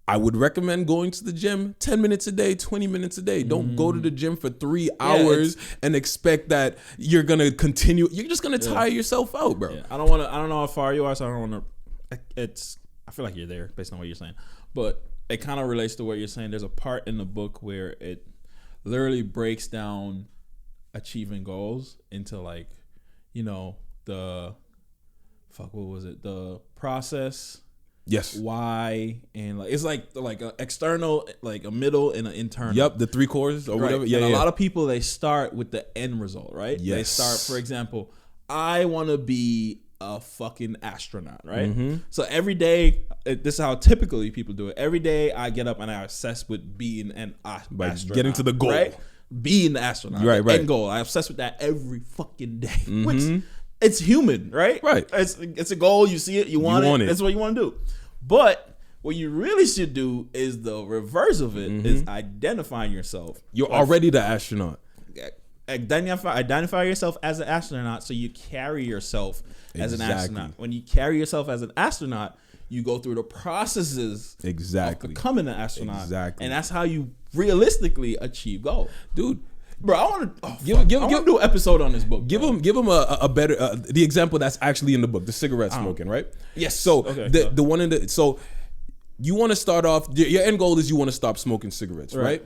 I would recommend going to the gym 10 minutes a day, 20 minutes a day. Don't go to the gym for 3 hours and expect that you're going to continue. You're just going to tire yourself out, bro. Yeah. I don't know how far you are, so I don't want to, I feel like you're there based on what you're saying. But it kind of relates to what you're saying. There's a part in the book where it literally breaks down achieving goals into like, the process. Yes. Why and like it's like an external, like a middle and an internal. Yep, the 3 cores or whatever. Yeah. And a lot of people, they start with the end result, right? Yes. They start, for example, I want to be a fucking astronaut, right? So every day, this is how typically people do it. Every day I get up and I obsess with being an astronaut. Getting to the goal. Right? Being the astronaut. Right. End goal. I obsess with that every fucking day. Which it's human, right? Right. It's a goal. You see it. You want it. That's what you want to do. But what you really should do is the reverse of it, is identifying yourself. You're already the astronaut. Identify yourself as an astronaut so you carry yourself as an astronaut. When you carry yourself as an astronaut, you go through the processes of becoming an astronaut. Exactly. And that's how you realistically achieve goals. Dude. Bro, I want to do an episode on this book. Give him a better the example that's actually in the book, the cigarette smoking, right? Yes. So the one in the so you want to start off. Your end goal is you want to stop smoking cigarettes, right?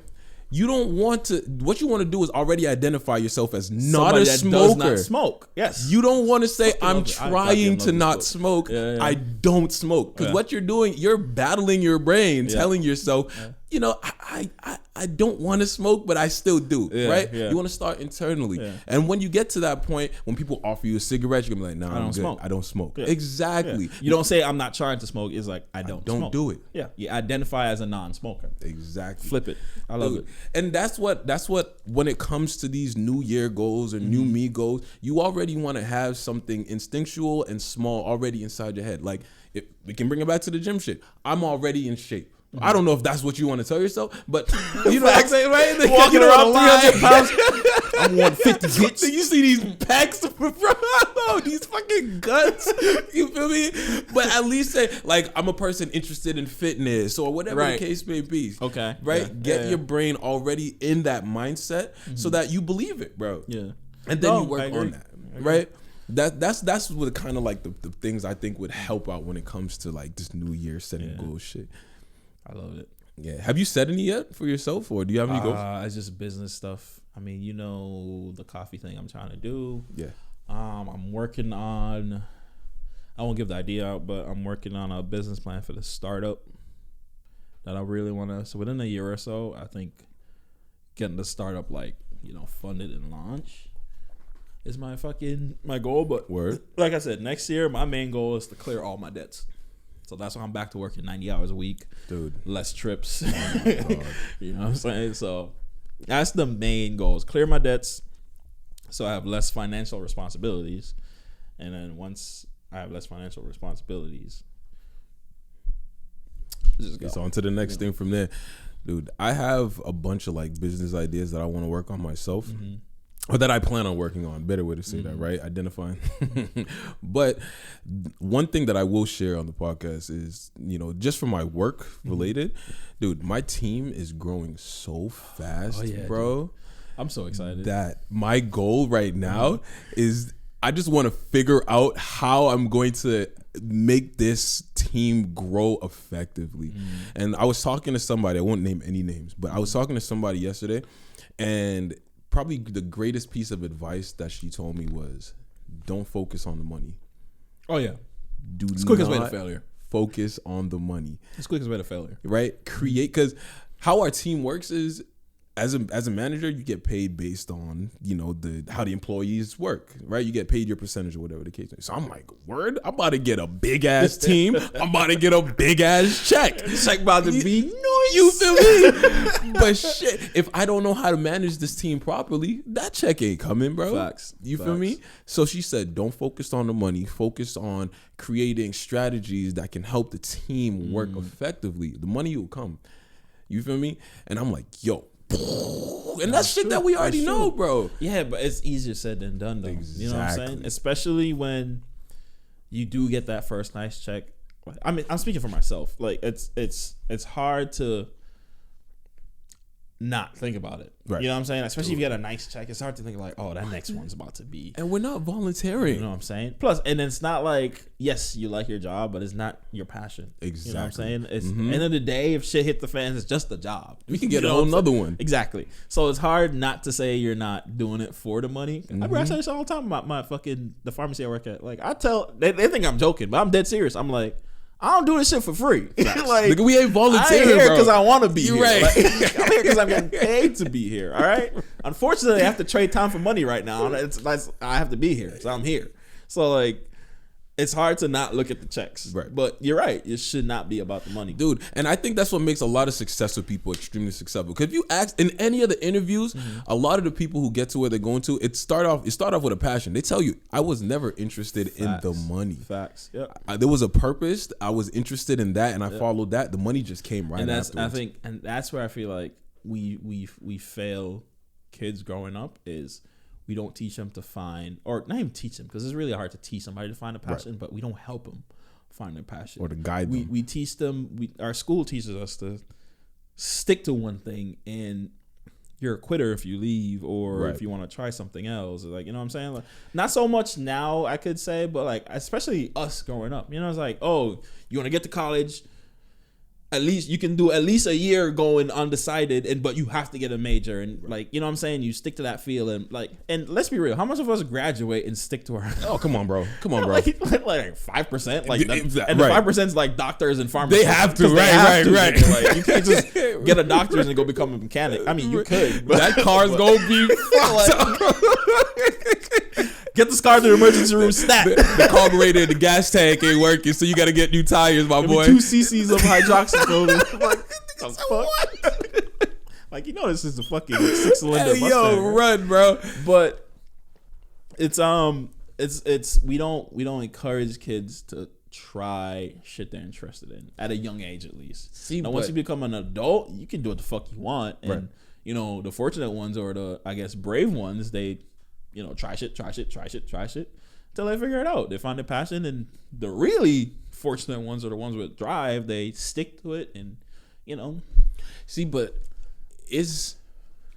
You don't want to. What you want to do is already identify yourself as not a smoker. Does not smoke. Yes. You don't want to say I'm trying to not smoke. I don't smoke, because what you're doing, you're battling your brain, telling yourself, I don't want to smoke, but I still do, right? Yeah. You want to start internally. Yeah. And when you get to that point, when people offer you a cigarette, you're going to be like, nah, I don't smoke. Yeah. Exactly. Yeah. You don't say I'm not trying to smoke. It's like, I don't smoke. Do it. Yeah. You identify as a non-smoker. Exactly. Flip it. I love it. And that's what, when it comes to these new year goals or new me goals, you already want to have something instinctual and small already inside your head. Like, if we can bring it back to the gym shit. I'm already in shape. I don't know if that's what you want to tell yourself, but you know what I'm saying, right? Walking around 300 pounds. I'm 150 bitch. You see these packs, these fucking guts. You feel me? But at least say, like, I'm a person interested in fitness or whatever the case may be. Okay. Right? Yeah. Get your brain already in that mindset so that you believe it, bro. Yeah. And then you work on that, right? That's what kind of like the things I think would help out when it comes to like this new year setting goals shit. I love it. Yeah. Have you set any yet for yourself, or do you have any goals? It's just business stuff. I mean, the coffee thing I'm trying to do. Yeah. I'm working on, I won't give the idea out, but I'm working on a business plan for the startup that I really want to. So within a year or so, I think getting the startup funded and launched is my goal. But like I said, next year my main goal is to clear all my debts. So that's why I'm back to working 90 hours a week. Dude. Less trips. You know what I'm saying? So that's the main goals. Clear my debts so I have less financial responsibilities. And then once I have less financial responsibilities. It's on to the next thing from there. Dude, I have a bunch of like business ideas that I want to work on myself. Or that I plan on working on. Better way to say that, right? Identifying. But one thing that I will share on the podcast is, just for my work related, dude, my team is growing so fast, bro. Dude. I'm so excited. That my goal right now is I just want to figure out how I'm going to make this team grow effectively. And I was talking to somebody, I won't name any names, but I was talking to somebody yesterday, and probably the greatest piece of advice that she told me was, don't focus on the money. Oh yeah. It's quickest way to failure. Focus on the money. It's quickest way to failure. Right? Because how our team works is, as a manager, you get paid based on, how the employees work, right? You get paid your percentage or whatever the case is. So I'm like, word, I'm about to get a big ass team. I'm about to get a big ass check. Check about to be nice. You feel me? But shit, if I don't know how to manage this team properly, that check ain't coming, bro. Facts. You feel me? So she said, don't focus on the money. Focus on creating strategies that can help the team work effectively. The money will come. You feel me? And I'm like, yo. And that's shit that we already know, bro. Yeah, but it's easier said than done, though. Exactly. You know what I'm saying? Especially when you do get that first nice check. I mean, I'm speaking for myself. Like, it's hard to not think about it. Right. You know what I'm saying? Especially if you get a nice check, it's hard to think like, oh, that next one's about to be. And we're not volunteering. You know what I'm saying? Plus, and it's not like, yes, you like your job, but it's not your passion. Exactly. You know what I'm saying? It's end of the day, if shit hit the fans, it's just a job. We can get a whole nother one. Exactly. So it's hard not to say you're not doing it for the money. I say this all the time about my fucking the pharmacy I work at. Like, I tell they think I'm joking, but I'm dead serious. I'm like, I don't do this shit for free. Like, we ain't volunteering, I ain't here bro. because I want to be here. Right. Like, I'm here because I'm getting paid to be here. All right. Unfortunately, I have to trade time for money right now. I have to be here, so I'm here. So like, it's hard to not look at the checks. Right. But you're right. It should not be about the money, dude. And I think that's what makes a lot of successful people extremely successful. Because if you ask in any of the interviews, a lot of the people who get to where they're going to, it start off with a passion. They tell you, I was never interested in the money. Facts. Yep. There was a purpose. I was interested in that, and I followed that. The money just came right. And that's afterwards. I think, and that's where I feel like we fail kids growing up is. We don't teach them to find, or not even teach them, because it's really hard to teach somebody to find a passion, but we don't help them find their passion. Or to guide them. We teach them, our school teaches us to stick to one thing, and you're a quitter if you leave, or if you want to try something else. Like, you know what I'm saying? Like, not so much now, I could say, but like, especially us growing up, it's like, oh, you want to get to college, at least you can do at least a year going undecided, but you have to get a major, and like, you know what I'm saying, you stick to that field, and like, and let's be real, how much of us graduate and stick to our come on, bro, like 5%, like, and the 5% is like doctors and pharmacists. They have to, right. Like, you can't just get a doctor's and go become a mechanic. I mean, you could, but that car's gonna be get the car to the emergency room, snap. The carburetor in the gas tank ain't working, so you got to get new tires, my boy. 2 cc's of hydroxychloroquine. Like, this is a fucking 6-cylinder Mustang. Yo, run, bro. But it's we don't encourage kids to try shit they're interested in at a young age, at least. Now, once you become an adult, you can do what the fuck you want, and the fortunate ones, or the, I guess, brave ones, they try shit until they figure it out. They find their passion, and the really fortunate ones are the ones with drive. They stick to it, and See, but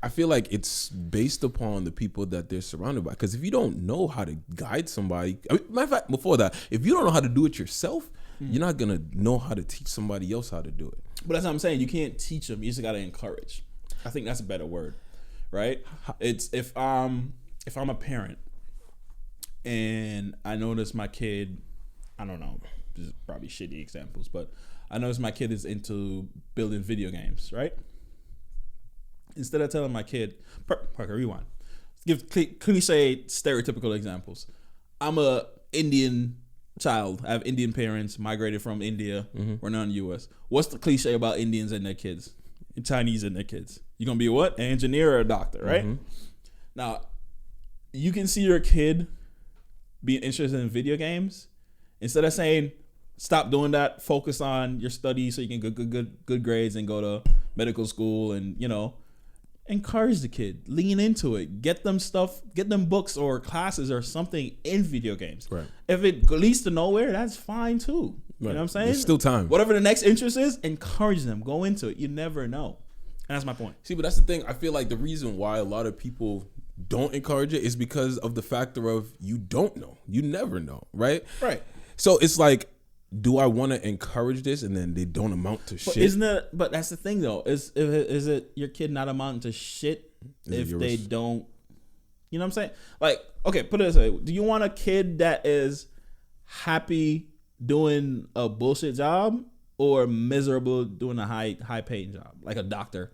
I feel like it's based upon the people that they're surrounded by. Because if you don't know how to guide somebody, matter of fact, before that, if you don't know how to do it yourself, you're not gonna know how to teach somebody else how to do it. But that's what I'm saying. You can't teach them. You just gotta encourage. I think that's a better word, right? It's if I'm a parent and I notice my kid, I don't know, this is probably shitty examples, but I notice my kid is into building video games, right? Instead of telling my kid, Parker, rewind. Give cliche, stereotypical examples. I'm a Indian child. I have Indian parents, migrated from India. We're not in the U.S. What's the cliche about Indians and their kids? And Chinese and their kids? You're going to be what? An engineer or a doctor, right? Now, you can see your kid being interested in video games Instead of saying, stop doing that, focus on your studies so you can get good grades and go to medical school and, you know, encourage the kid, lean into it, get them books or classes or something in video games. Right. If it leads to nowhere, that's fine too. You know what I'm saying? There's still time. Whatever the next interest is, encourage them. Go into it. You never know. And that's my point. See, but that's the thing. I feel like the reason why a lot of people don't encourage it is because of the factor of you don't know. You never know, right? Right. So it's like, do I want to encourage this and then they don't amount to shit? But that's the thing though. Is it your kid not amounting to shit if they don't? You know what I'm saying? Like, okay, put it this way. Do you want a kid that is happy doing a bullshit job or miserable doing a high paying job, like a doctor?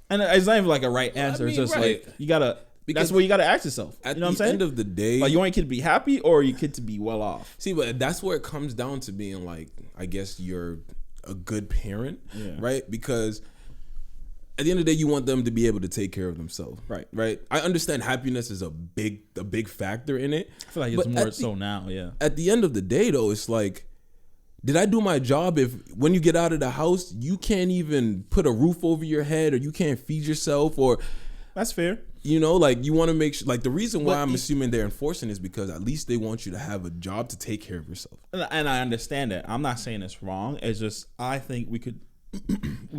And it's not even like a right answer. It's just like you gotta. Because that's what you gotta ask yourself. You know what I'm saying? At the end of the day, like you want your kid to be happy or your kid to be well off. See, but that's where it comes down to being like, I guess you're a good parent, right? Because at the end of the day, you want them to be able to take care of themselves, right? I understand happiness is a big factor in it. I feel like it's more so now, At the end of the day, though, it's like, did I do my job if when you get out of the house, you can't even put a roof over your head or you can't feed yourself or... That's fair. You know, like you want to make sure, like the reason why I'm assuming they're enforcing is because at least they want you to have a job to take care of yourself. And I understand that. I'm not saying it's wrong. It's just, I think we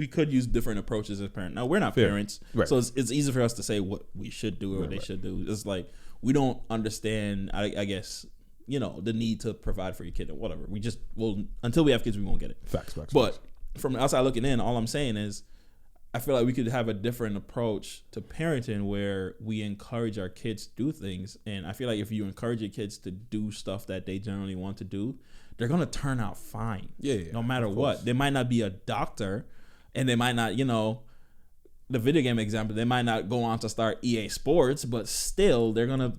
could use different approaches as parents. Now, we're not parents, so it's easy for us to say what we should do or what they should do. It's like, we don't understand, I guess, you know, the need to provide for your kid or whatever. We just, well, until we have kids, we won't get it. Facts. But from the outside looking in, all I'm saying is, I feel like we could have a different approach to parenting where we encourage our kids to do things. And I feel like if you encourage your kids to do stuff that they generally want to do, they're going to turn out fine. No matter what. They might not be a doctor and they might not, you know, the video game example, they might not go on to start EA Sports, but still they're going to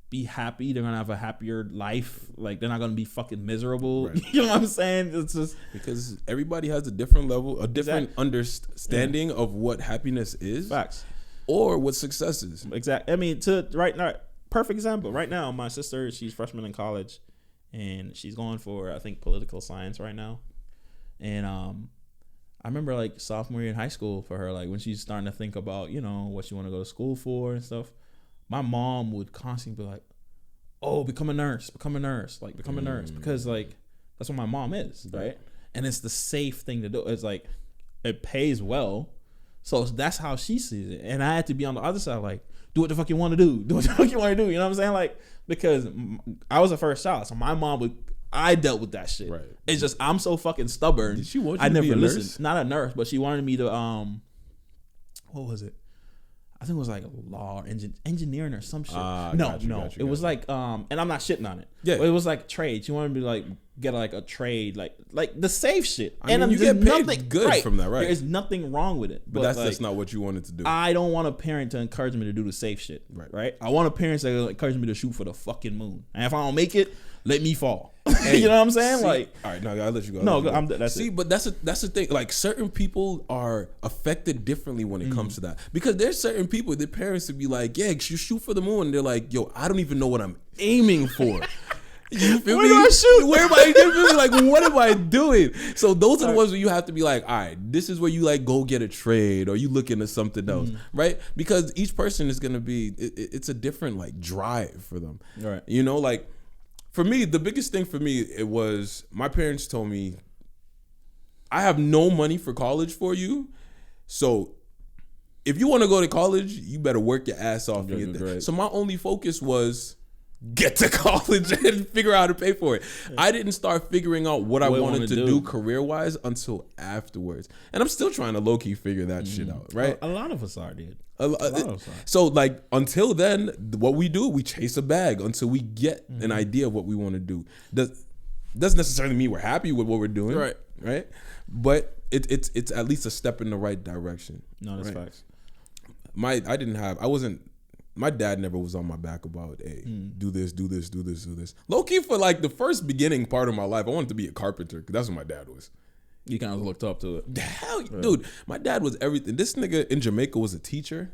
be happy. They're going to have a happier life. Like, they're not going to be fucking miserable. Right. You know what I'm saying? It's just because everybody has a different level, a different understanding of what happiness is. Facts. Or what success is. Exactly. I mean, right now, perfect example. Right now, my sister, she's freshman in college and she's going for, I think, political science right now. And I remember like sophomore year in high school for her, like when she's starting to think about, you know, what she want to go to school for and stuff. My mom would constantly be like, oh, become a nurse, like become a nurse. Because like, that's what my mom is, right? And it's the safe thing to do. It's like, it pays well. So that's how she sees it. And I had to be on the other side, like, do what the fuck you want to do. Do what the fuck you want to do. You know what I'm saying? Like, because I was the first child. So my mom I dealt with that shit. Right. It's just, I'm so fucking stubborn. Did she want you to be a nurse? Not a nurse, but she wanted me to, what was it? I think it was like law or engineering or some shit. No. It was like, and I'm not shitting on it. Yeah. But it was like trade. She wanted me to like get like a trade, like the safe shit. I mean, you get paid good from that, right? There's nothing wrong with it. But that's like, just not what you wanted to do. I don't want a parent to encourage me to do the safe shit. Right? I want a parent to encourage me to shoot for the fucking moon. And if I don't make it, let me fall. Hey, you know what I'm saying? Like, all right, no, I'll let you go. That's it. But that's the thing. Like, certain people are affected differently when it comes to that, because there's certain people, their parents would be like, "Yeah, you shoot for the moon." And they're like, "Yo, I don't even know what I'm aiming for." You feel Where do I shoot? Where am I? You feel me? Like, what am I doing? So those are the ones where you have to be like, all right, this is where you like go get a trade or you look into something else, right? Because each person is gonna be, it's a different like drive for them, right? You know, like. For me, the biggest thing for me, it was my parents told me, I have no money for college for you. So if you want to go to college, you better work your ass off and get there. Right. So my only focus was get to college and figure out how to pay for it. I didn't start figuring out what I wanted to do career-wise until afterwards. And I'm still trying to low-key figure that shit out, right? A lot of us are, dude. So like until then, what we do, we chase a bag until we get an idea of what we want to do. Doesn't necessarily mean we're happy with what we're doing, right? But it's at least a step in the right direction. No, that's facts. My dad never was on my back about, hey, do this. Low key for like the first beginning part of my life, I wanted to be a carpenter because that's what my dad was. You kind of looked up to it. Hell, dude, my dad was everything. This nigga in Jamaica was a teacher.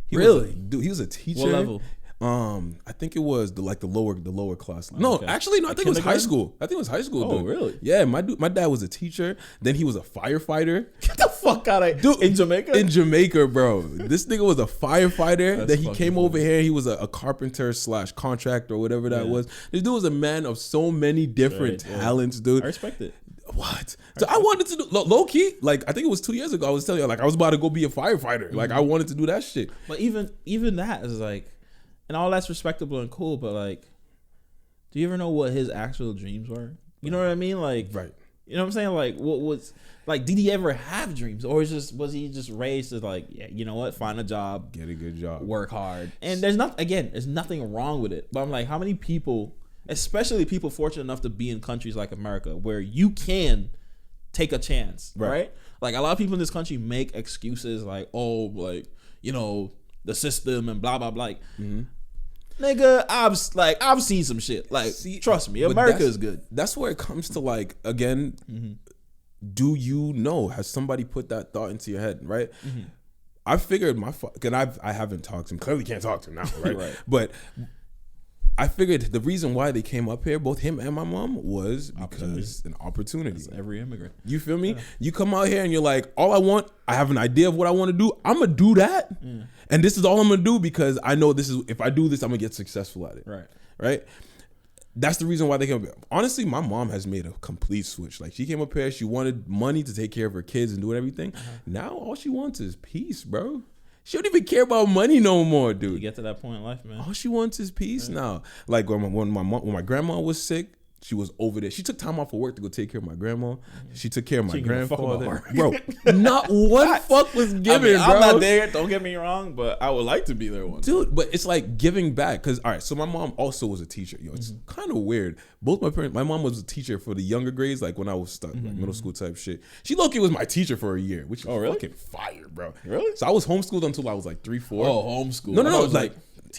He really? He was a teacher. What level? I think it was the lower class. No, okay. actually, no. I think it was high school. I think it was high school. Oh, dude. really? Yeah, my dad was a teacher. Then he was a firefighter. Get the fuck out of Dude, in Jamaica. In Jamaica, bro. This nigga was a firefighter. Then he fucking came funny. over here. He was a carpenter / contractor or whatever that was. This dude was a man of so many different talents, dude. I respect it. What? So I wanted to do low key. Like I think it was 2 years ago. I was telling you, like I was about to go be a firefighter. Like I wanted to do that shit. But even that is like, and all that's respectable and cool. But like, do you ever know what his actual dreams were? You know what I mean? Like, Right. You know what I'm saying? Like, what was like? Did he ever have dreams, or was he just raised to like, yeah, you know what? Find a job, Get a good job. work hard, and there's nothing wrong with it. But I'm like, how many people, especially people fortunate enough to be in countries like America, where you can take a chance, right? Like a lot of people in this country make excuses like, oh, like, you know, the system and blah blah blah. Like, nigga, I've seen some shit. Like, trust me, America is good. That's where it comes to like again. Do you know? Has somebody put that thought into your head? Right. I figured I haven't talked to him. Clearly can't talk to him now, right? Right. But I figured the reason why they came up here, both him and my mom, was because an opportunity. That's every immigrant. You feel me? Yeah. You come out here and you're like, I have an idea of what I want to do. I'm going to do that. And this is all I'm going to do because I know if I do this, I'm going to get successful at it. Right. Right? That's the reason why they came up here. Honestly, my mom has made a complete switch. Like, she came up here, she wanted money to take care of her kids and do everything. Now, all she wants is peace, bro. She don't even care about money no more, dude. You get to that point in life, man. All she wants is peace now. Like when my grandma was sick, she was over there. She took time off of work to go take care of my grandma. She took care of my grandfather. Bro, not one fuck was given, bro. I'm not there. Don't get me wrong, but I would like to be there one day. Dude, but it's like giving back. Because, all right, so my mom also was a teacher. Yo, it's kind of weird. Both my parents, my mom was a teacher for the younger grades, like when I was stuck, like middle school type shit. She low-key was my teacher for a year, which is fucking fire, bro. Really? So I was homeschooled until I was like 3, 4. Oh, homeschool. No, like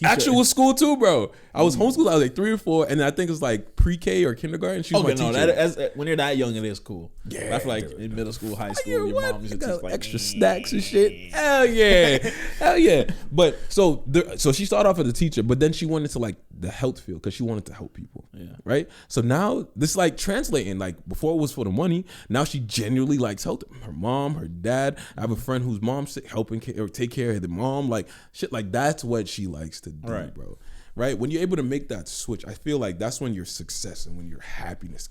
actual school too, bro. I was homeschooled. I was like 3 or 4, and then I think it was like pre-K or kindergarten. She was my teacher. When you're that young, it is cool. Yeah, I feel like in middle school, high school, your mom's just like extra snacks and shit. Hell yeah, hell yeah. But so she started off as a teacher, but then she went into like the health field because she wanted to help people. Yeah. Right. So now this like translating. Like before it was for the money. Now she genuinely likes helping her mom, her dad. I have a friend whose mom's sick, helping or take care of the mom. Like shit. Like that's what she likes to do, right, bro. Right. When you're able to make that switch, I feel like that's when your success and when your happiness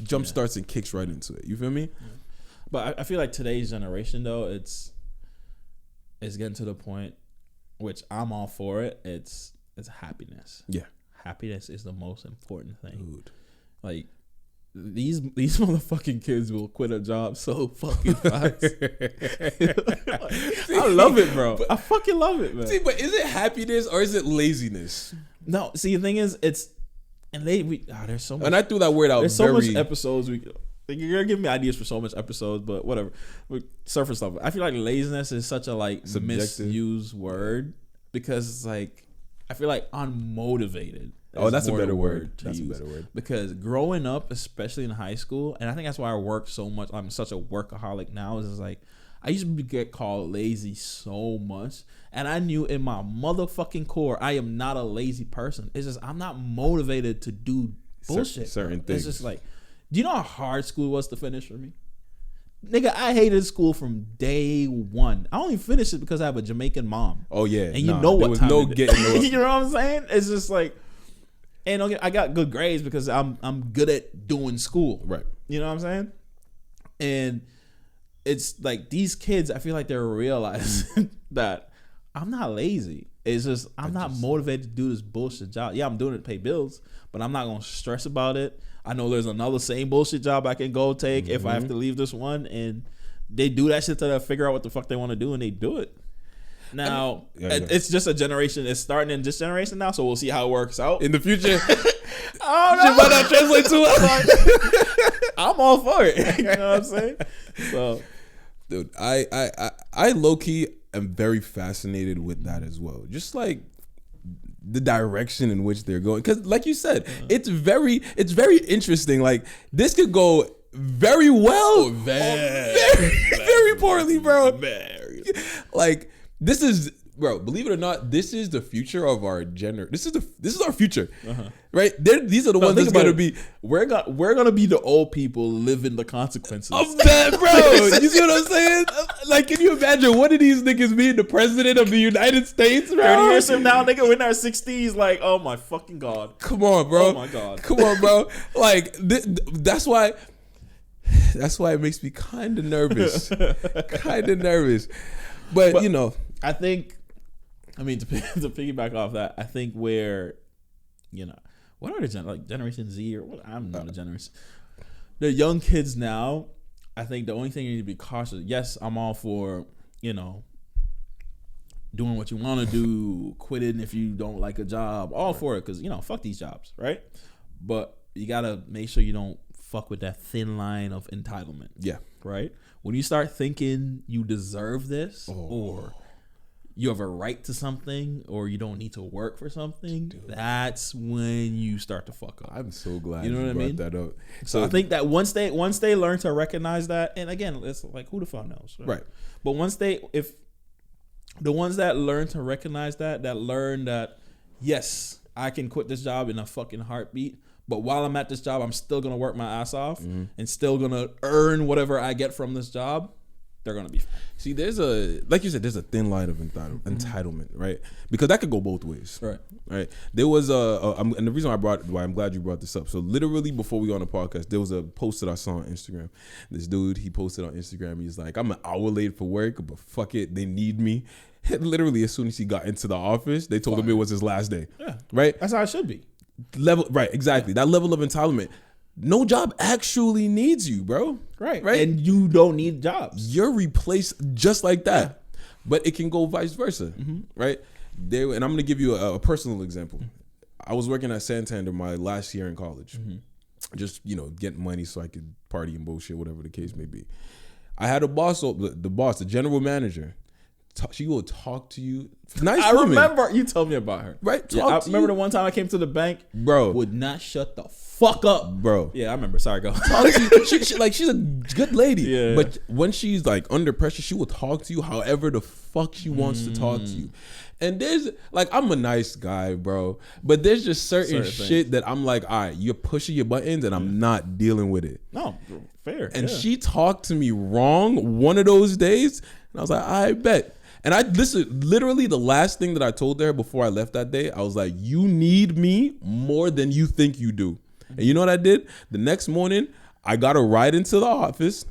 jump starts and kicks right into it. You feel me? Yeah. But I feel like today's generation though, it's getting to the point, which I'm all for it. It's happiness. Yeah. Happiness is the most important thing. Dude. Like these motherfucking kids will quit a job so fucking fast. I love it, bro. I fucking love it, man. See, but is it happiness or is it laziness? No, see, the thing is, there's so much. And I threw that word out. There's so much episodes. You're gonna give me ideas for so much episodes, but whatever. Surface level. I feel like laziness is such a like subjective, misused word because it's like I feel like unmotivated. Oh, that's a better word. That's a better word. Because growing up, especially in high school, and I think that's why I work so much. I'm such a workaholic now. Is like I used to get called lazy so much, and I knew in my motherfucking core I am not a lazy person. It's just I'm not motivated to do bullshit. Certain things. It's just like, do you know how hard school was to finish for me? Nigga, I hated school from day one. I only finished it because I have a Jamaican mom. Oh yeah, and you know what time no getting no. You know what I'm saying? It's just like, and I got good grades because I'm good at doing school. Right. You know what I'm saying? And it's like these kids, I feel like they're realizing that I'm not lazy. It's just I'm not motivated to do this bullshit job. Yeah, I'm doing it to pay bills, but I'm not gonna stress about it. I know there's another same bullshit job I can go take if I have to leave this one, and they do that shit till they figure out what the fuck they want to do, and they do it. Now it's just a generation. It's starting in this generation now, so we'll see how it works out in the future. I don't know. Might not translate to it. I'm all for it. You know what I'm saying? So, dude, I low key am very fascinated with that as well. Just like the direction in which they're going, because like you said, it's very interesting. Like this could go very well, or very poorly, bro. Like this is bro, believe it or not, this is the future of our This is our future, right? These are the ones that's gonna be. We're gonna be the old people living the consequences of that, bro. You see what I'm saying? Like, can you imagine one of these niggas being the president of the United States, bro? 30 years from now, nigga, we're in our 60s. Like, oh my fucking god. Come on, bro. Oh my god. Come on, bro. Like, that's why it makes me kind of nervous. But you know, I think. I mean, to piggyback off that, I think where, you know, what are the like Generation Z or what? I'm not a generation. The young kids now, I think the only thing you need to be cautious. Yes, I'm all for, you know, doing what you want to do, quitting if you don't like a job, all for it, because, you know, fuck these jobs, right? But you gotta make sure you don't fuck with that thin line of entitlement. Yeah. Right? When you start thinking you deserve this or you have a right to something or you don't need to work for something, that's when you start to fuck up. I'm so glad you know what I mean? That up. So I think that once they learn to recognize that, and again, it's like, who the fuck knows, right? But once if the ones that learn to recognize that learn that, yes, I can quit this job in a fucking heartbeat, but while I'm at this job, I'm still gonna work my ass off and still gonna earn whatever I get from this job, they're gonna be fine. See, like you said, there's a thin line of entitlement, right? Because that could go both ways, right? There was and the reason why I'm glad you brought this up. So literally before we got on the podcast, there was a post that I saw on Instagram. This dude, he posted on Instagram. He's like, I'm an hour late for work, but fuck it, they need me. Literally, as soon as he got into the office, they told him it was his last day. Yeah, right. That's how it should be. Right, exactly. That level of entitlement. No job actually needs you, bro. Right. And you don't need jobs. You're replaced just like that. Yeah. But it can go vice versa, right? And I'm going to give you a personal example. I was working at Santander my last year in college. Just, you know, getting money so I could party and bullshit, whatever the case may be. I had a boss, the general manager. She will talk to you. Nice I woman. remember you told me about her. Right? I remember the one time I came to the bank. Bro. Would not shut the fuck up. Bro. Yeah, I remember. Sorry, go. She's a good lady. Yeah. But when she's like under pressure, she will talk to you however the fuck she wants to talk to you. And there's like, I'm a nice guy, bro. But there's just certain shit that I'm like, all right, you're pushing your buttons and I'm not dealing with it. No, fair. And she talked to me wrong one of those days. And I was like, I bet. And I literally the last thing that I told her before I left that day, I was like, you need me more than you think you do. And you know what I did? The next morning, I got her right into the office.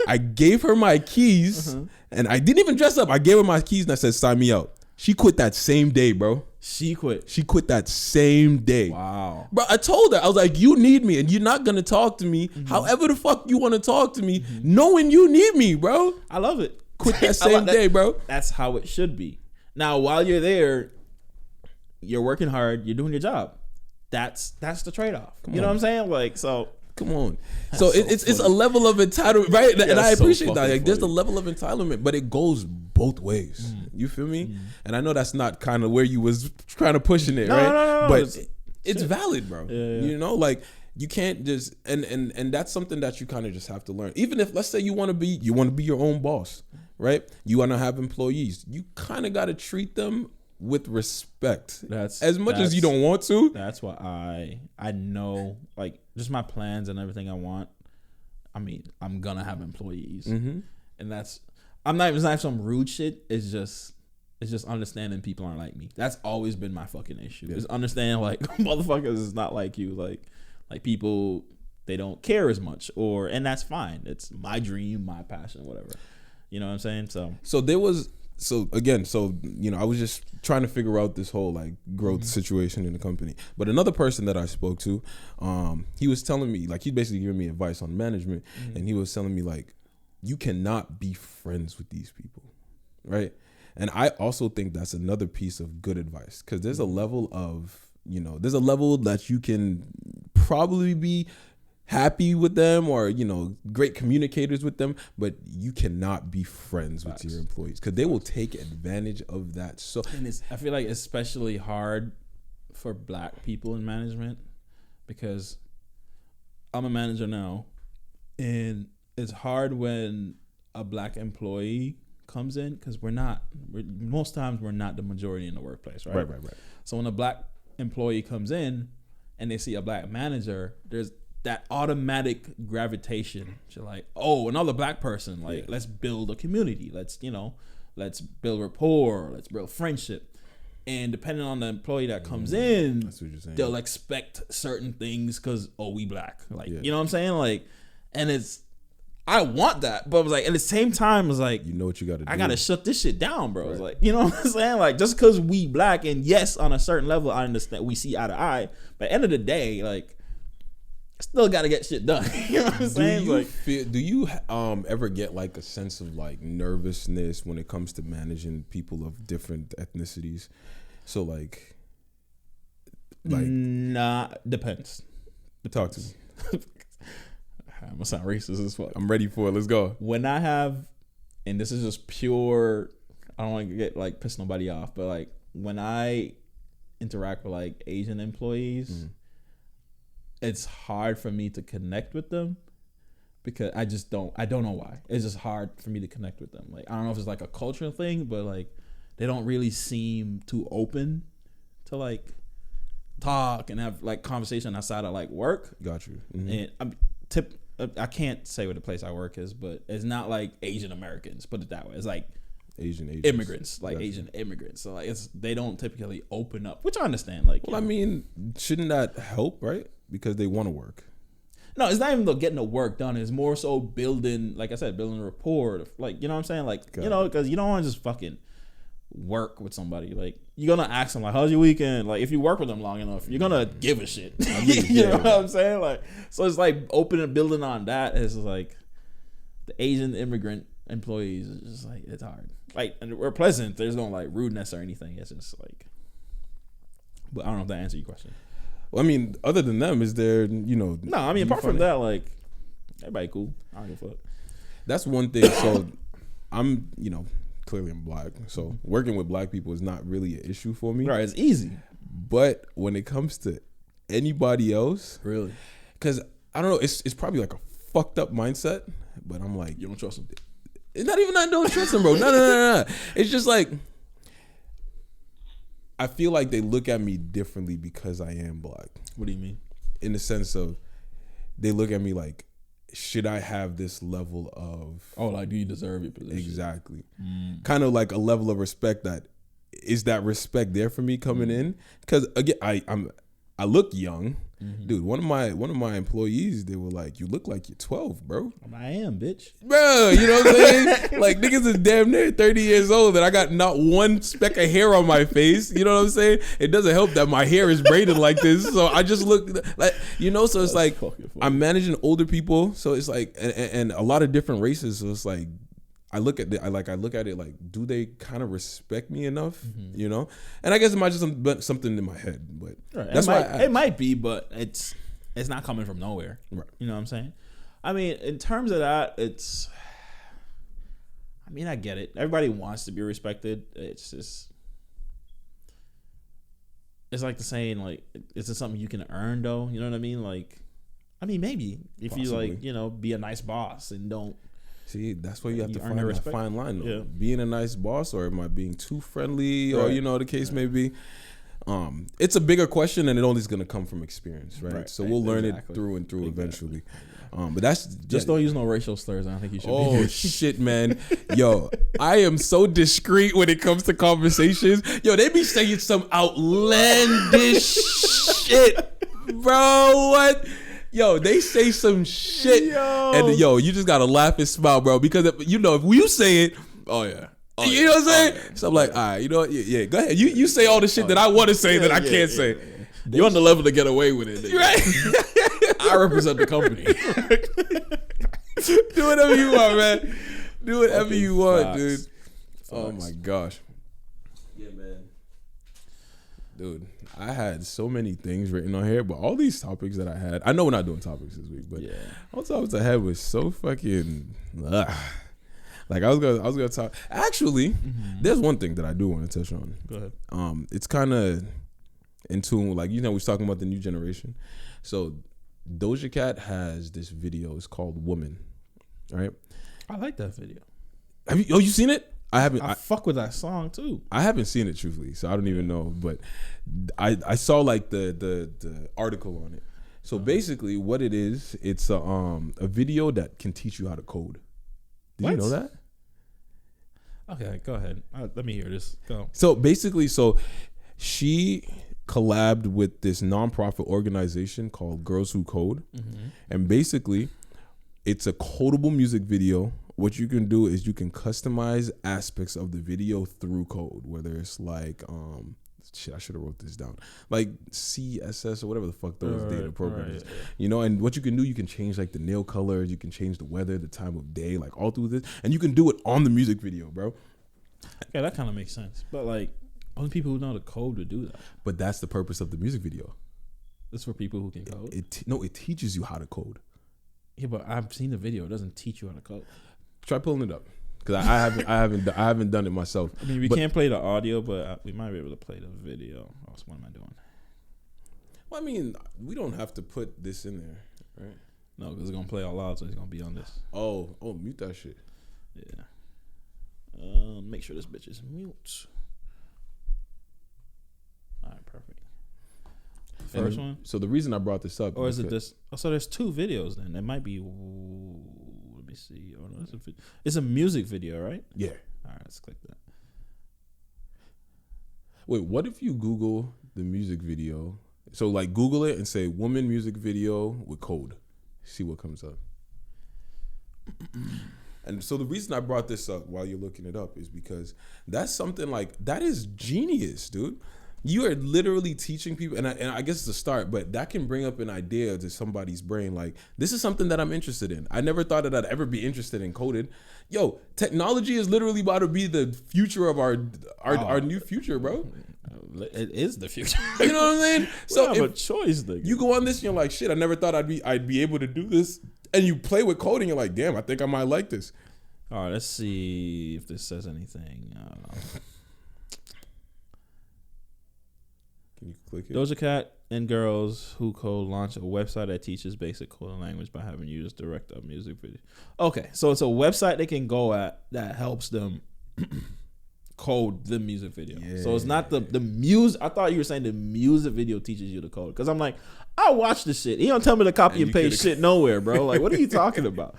I gave her my keys and I didn't even dress up. I gave her my keys and I said, sign me out. She quit that same day, bro. She quit that same day. Wow. Bro, I told her, I was like, you need me and you're not going to talk to me however the fuck you want to talk to me, knowing you need me, bro. I love it. Quit that same day, bro. That's how it should be. Now, while you're there, you're working hard, you're doing your job. That's the trade-off. You know what I'm saying? Like, so come on. So it's a level of entitlement, right? Yeah, and I appreciate that. Like, there's funny. a level of entitlement, but it goes both ways. You feel me? And I know that's not kind of where you was trying to pushing it, right? No. But it's valid, bro. Yeah. You know, like you can't just and that's something that you kind of just have to learn. Even if, let's say, you want to be your own boss, right? You want to have employees. You kind of got to treat them with respect. As much as you don't want to. That's why I know, like, just my plans and everything I want. I mean, I'm gonna have employees, and that's I'm not even saying some rude shit. It's just understanding people aren't like me. That's always been my fucking issue. Is understanding like motherfuckers is not like you. Like people, they don't care as much, and that's fine. It's my dream, my passion, whatever. You know what I'm saying? So there was. So again, you know, I was just trying to figure out this whole like growth situation in the company. But another person that I spoke to, he was telling me, like, he basically giving me advice on management, and he was telling me like, you cannot be friends with these people, right? And I also think that's another piece of good advice, because there's a level that you can probably be happy with them or, you know, great communicators with them, but you cannot be friends with your employees because they will take advantage of that. So, and I feel like especially hard for Black people in management, because I'm a manager now, and it's hard when a Black employee comes in, because most times we're not the majority in the workplace, right? Right. So when a black employee comes in and they see a black manager, there's that automatic gravitation to like, oh, another black person, like let's build a community, let's build rapport, let's build friendship. And depending on the employee that comes in, that's what you're saying. They'll expect certain things because, oh, we black, like you know what I'm saying, like, and I want that, but I was like, at the same time, I was like, you know what you got to do. I gotta shut this shit down, bro. Right. Like, you know what I'm saying? Like, just because we black, and yes, on a certain level, I understand we see eye to eye, but at the end of the day, like, still got to get shit done. You know what I'm saying? Do you ever get like a sense of like nervousness when it comes to managing people of different ethnicities? So like, nah, depends. Talk to me. I'm gonna sound racist as fuck. I'm ready for it. Let's go. When I have, and this is just pure, I don't want to get like piss nobody off, but like when I interact with like Asian employees, it's hard for me to connect with them because I don't know why. It's just hard for me to connect with them. Like, I don't know if it's like a cultural thing, but like they don't really seem too open to like talk and have like conversation outside of like work. Got you. And I can't say what the place I work is, but it's not like Asian Americans, put it that way. It's like Asian immigrants, like Asian immigrants. So like they don't typically open up, which I understand. Like, well, I mean, shouldn't that help, right? Because they want to work. No, it's not even getting the work done. It's more so building, like I said, building rapport. Like, you know what I'm saying? Like, you know, because you don't want to just fucking work with somebody. Like, you're going to ask them, like, how's your weekend? Like, if you work with them long enough, you're going to give a shit. You know what I'm saying? Like, so it's like opening and building on that is like the Asian immigrant employees. It's just like, it's hard. Like, and we're pleasant. There's no like rudeness or anything. It's just like, but I don't know if that answers your question. Well, I mean, other than them, is there, you know? No, I mean, apart from that, like, everybody cool. I don't give a fuck. That's one thing. So I'm, you know, clearly I'm black. So working with black people is not really an issue for me. Right, it's easy. But when it comes to anybody else, really, because I don't know, it's probably like a fucked up mindset. But I'm like, you don't trust them. It's not even I don't trust them, bro. No. It's just like, I feel like they look at me differently because I am black. What do you mean? In the sense of, they look at me like, should I have this level of... Oh, like, do you deserve your position? Exactly. Kind of like a level of respect that, is that respect there for me coming in? Because again, I look young. Dude, one of my employees, they were like, you look like you're 12, bro. I am, bitch. Bro, you know what I'm saying? Like, niggas is damn near 30 years old and I got not one speck of hair on my face. You know what I'm saying? It doesn't help that my hair is braided like this. So I just look like, you know, so it's like, I'm managing older people. So it's like, and a lot of different races. So it's like, I look at it like, do they kind of respect me enough? You know, and I guess it might just be something in my head, but that's why it might be, but it's not coming from nowhere. Right. You know what I'm saying? I mean, in terms of that, I get it. Everybody wants to be respected. It's just, it's like the saying, like, is this something you can earn though? You know what I mean? Like, I mean, maybe if you like, you know, be a nice boss and don't. See, that's why you have to find that fine line. Yeah. Being a nice boss, or am I being too friendly, or you know, the case may be. It's a bigger question, and it only is going to come from experience, right? So we'll learn it through and through eventually. But that's just don't use no racial slurs. I don't think you should. Oh shit, man! Yo, I am so discreet when it comes to conversations. Yo, they be saying some outlandish shit, bro. What? Yo, they say some shit, and yo, you just gotta laugh and smile, bro. Because if you say it, you know what I'm saying? So I'm like, all right, you know what? Yeah, go ahead. You say all the shit that I want to say that I can't say. You're on the level to get away with it, right? I represent the company. Do whatever you want, man. Do whatever you want, dude. Oh my gosh. Yeah, man. Dude, I had so many things written on here, but all these topics that I had, I know we're not doing topics this week, but all the topics I had was so fucking like I was gonna talk. Actually, there's one thing that I do want to touch on. Go ahead. It's kind of in tune with, like, you know, we're talking about the new generation. So Doja Cat has this video. It's called "Woman." Right? I like that video. Have you seen it? I fuck with that song too. I haven't seen it truthfully, so I don't even know. But I saw like the article on it. So basically, what it is, it's a video that can teach you how to code. Did you know that? Okay, go ahead. Let me hear this. Go. So basically, she collabed with this nonprofit organization called Girls Who Code, and basically, it's a codeable music video. What you can do is you can customize aspects of the video through code, whether it's like shit, I should have wrote this down. Like CSS or whatever the fuck those data programs. Right. You know, and what you can do, you can change like the nail colors, you can change the weather, the time of day, like all through this. And you can do it on the music video, bro. Yeah, that kind of makes sense. But like, only people who know the code would do that. But that's the purpose of the music video. It's for people who can code? It teaches you how to code. Yeah, but I've seen the video. It doesn't teach you how to code. Try pulling it up. Because I haven't done it myself. I mean, we can't play the audio, but we might be able to play the video. Oh, so what am I doing? Well, I mean, we don't have to put this in there, right? No, because it's gonna play out loud, so it's gonna be on this. Oh, mute that shit. Yeah. Make sure this bitch is mute. All right, perfect. First one. So the reason I brought this up, or is it this? Oh, so there's two videos then. It might be. Let me see. Oh no, it's a music video, right? Yeah. All right, let's click that. Wait, what if you Google the music video? So like Google it and say woman music video with code. See what comes up. And so the reason I brought this up while you're looking it up is because that's something like, that is genius, dude. You are literally teaching people, and I guess it's a start, but that can bring up an idea to somebody's brain. Like, this is something that I'm interested in. I never thought that I'd ever be interested in coding. Yo, technology is literally about to be the future of our new future, bro. It is the future. You know what I'm saying? So have a choice, nigga. You go on this and you're like, shit, I never thought I'd be able to do this. And you play with coding, you're like, damn, I think I might like this. All right, let's see if this says anything. Can you click it? Doja Cat and Girls Who Code launch a website that teaches basic coding language by having users direct up music video. Okay, so it's a website they can go at that helps them code the music video. Yeah. So it's not the music. I thought you were saying the music video teaches you to code. Because I'm like, I watch this shit. You don't tell me to copy and paste shit nowhere, bro. Like, what are you talking about?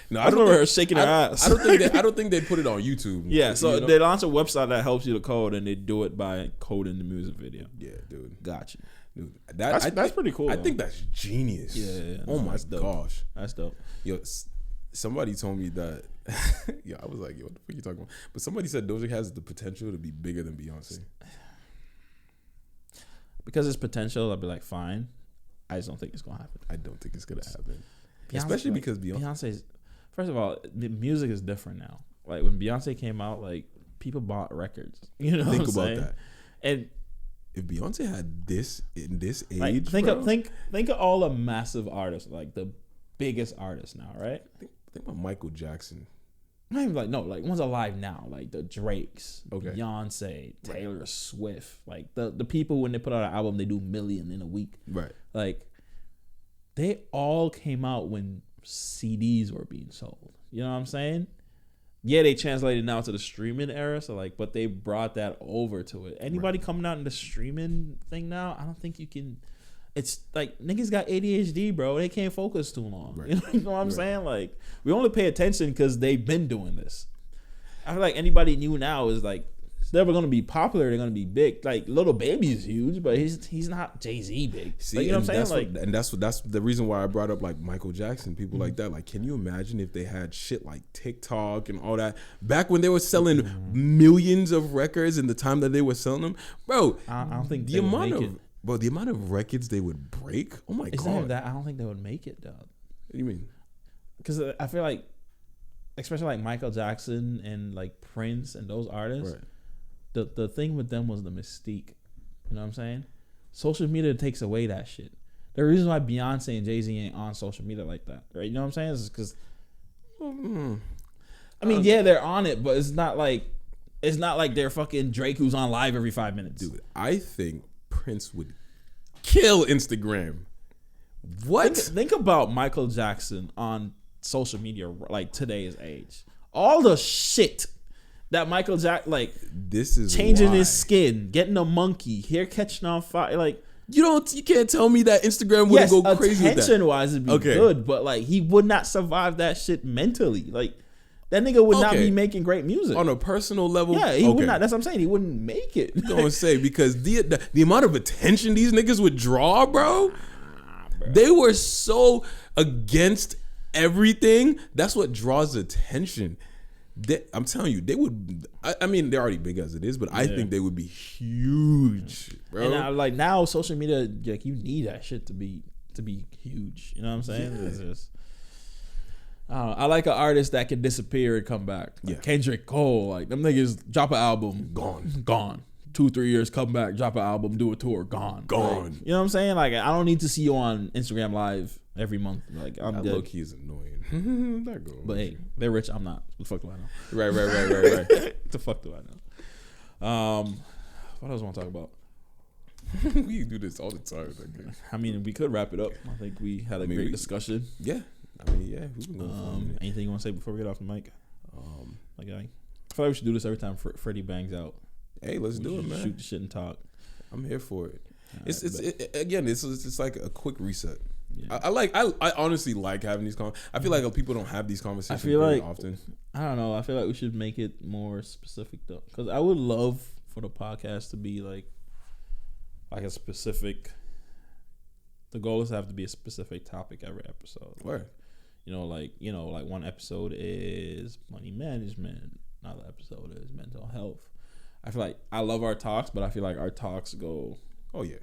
No, I remember her shaking her ass. I don't think they put it on YouTube. Yeah, so they launch a website that helps you to code, and they do it by coding the music video. Yeah, dude. Got you. Dude, that's pretty cool. I think that's genius. Yeah. Oh my gosh. That's dope. Yo, somebody told me that. Yeah, I was like, yo, what the fuck are you talking about? But somebody said Doja has the potential to be bigger than Beyonce. Because it's potential, I'd be like, fine. I just don't think it's gonna happen. I don't think it's gonna happen. Beyonce, especially because Beyonce's. First of all, the music is different now. Like when Beyonce came out, like people bought records. You know, think about that. And if Beyonce had this in this age, like, think of all the massive artists, like the biggest artists now, right? Think about Michael Jackson. Not even like one's alive now, like the Drakes, okay. Beyonce, Taylor Swift, like the people when they put out an album, they do 1 million in a week, right? Like they all came out when CDs were being sold. You know what I'm saying? Yeah, they translated now to the streaming era, so like, but they brought that over to it. Anybody coming out in the streaming thing now, I don't think you can. It's like niggas got ADHD, bro. They can't focus too long. Right. You know what I'm saying? Like we only pay attention because they've been doing this. I feel like anybody new now is like it's never gonna be popular. They're gonna be big. Like Lil Baby is huge, but he's not Jay-Z big. See, like, you know what I'm saying? That's the reason why I brought up like Michael Jackson, people like that. Like, can you imagine if they had shit like TikTok and all that back when they were selling millions of records in the time that they were selling them, bro? I don't think the amount of. Bro, the amount of records they would break, oh my god! That I don't think they would make it, dog. What do you mean? Because I feel like, especially like Michael Jackson and like Prince and those artists, right. the thing with them was the mystique. You know what I'm saying? Social media takes away that shit. The reason why Beyonce and Jay-Z ain't on social media like that, right? You know what I'm saying? Is because, I mean, yeah, they're on it, but it's not like they're fucking Drake who's on live every 5 minutes. Dude, I think Prince would kill Instagram. What? Think about Michael Jackson on social media like today's age. All the shit that Michael Jackson, like, this is changing why. his skin, getting a monkey, hair catching on fire, like. You can't tell me that Instagram wouldn't go crazy with that. Attention wise, it'd be good, but like he would not survive that shit mentally. Like that nigga would not be making great music on a personal level. Yeah, he would not. That's what I'm saying. He wouldn't make it. I'm gonna say because the amount of attention these niggas would draw, bro. They were so against everything. That's what draws attention. I'm telling you, they would. I mean, they're already big as it is, but I think they would be huge, bro. And like now, social media, like you need that shit to be huge. You know what I'm saying? Yeah. It's just, I like an artist that can disappear and come back. Like Kendrick Cole, like them niggas drop an album, gone. 2-3 years, come back, drop an album, do a tour, gone. Like, you know what I'm saying? Like I don't need to see you on Instagram Live every month. Like I'm low key is annoying. But hey, they're rich. I'm not. What the fuck do I know? Right. What the fuck do I know? What else I want to talk about? We do this all the time. I mean, we could wrap it up. I think we had a great discussion. Yeah. I mean, yeah. We've been going anything you want to say before we get off the mic? I feel like we should do this every time Freddie bangs out. Hey, let's do it, man. Shoot the shit and talk. I'm here for it. It's like a quick reset. Yeah. I honestly like having these conversations. I feel like people don't have these conversations very often. I don't know. I feel like we should make it more specific though, because I would love for the podcast to be like a specific. The goal is to have to be a specific topic every episode. Right. Like one episode is money management. Another episode is mental health. I feel like I love our talks, but I feel like our talks go. Oh yeah.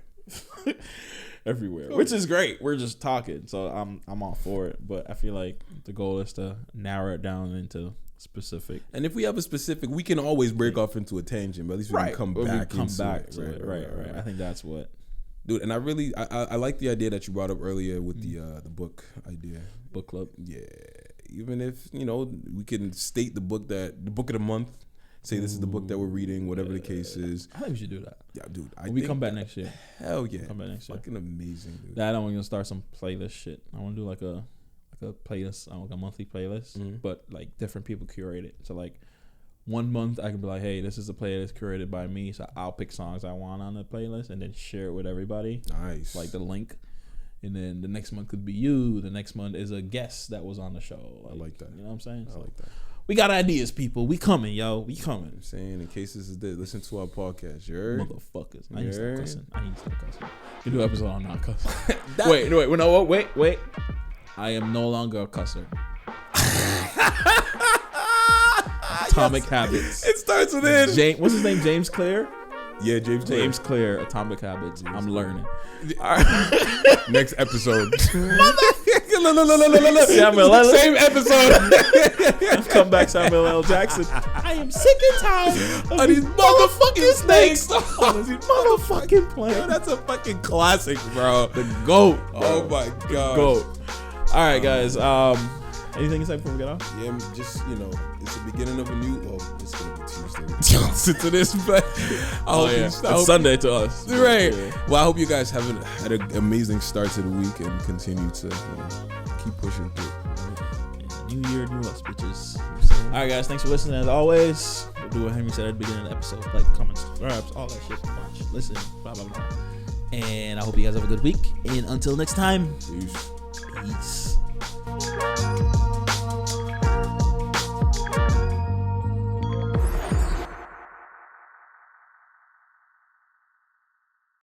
Everywhere, which is great. We're just talking, so I'm all for it. But I feel like the goal is to narrow it down into specific. And if we have a specific, we can always break off into a tangent, but at least we can come back to it. Right. I think that's what, dude. And I like the idea that you brought up earlier with the book idea, book club. Yeah, even if we can state the book of the month. Say this is the book that we're reading, whatever the case is. I think we should do that. Yeah, dude. We come back next year. Hell yeah. Come back next year. Fucking amazing, dude. That I'm gonna start some playlist shit. I want to do like a playlist, like a monthly playlist, but like different people curate it. So like 1 month I can be like, hey, this is a playlist curated by me. So I'll pick songs I want on the playlist and then share it with everybody. Nice. Like the link. And then the next month could be you. The next month is a guest that was on the show. I like that. You know what I'm saying? I like that. We got ideas, people. We coming, yo. We coming. I'm saying, in case this is dead, listen to our podcast. You heard? Motherfuckers. I need to stop cussing. You do an episode on not cussing. Wait. I am no longer a cusser. Atomic Habits. It starts with it. What's his name? James Clear? Yeah, James Clear. Atomic Habits. I'm learning. All right. Next episode. Samuel L. Same episode. Come back, Samuel L. Jackson. I am sick and tired of these motherfucking snakes on these motherfucking planes. That's a fucking classic, bro. The GOAT. Oh my god. GOAT. All right, guys. Anything to say before we get off? Yeah, just it's the beginning of a new. Well, it's gonna be Tuesday. Listen to this, but it's Sunday to us. Right. Yeah. Well, I hope you guys had an amazing start to the week and continue to keep pushing through. New year, new us, bitches. All right, guys. Thanks for listening. As always, we'll do what Henry said at the beginning of the episode: like, comment, subscribe, all that shit. Watch, listen, blah blah blah. And I hope you guys have a good week. And until next time, Peace. Peace.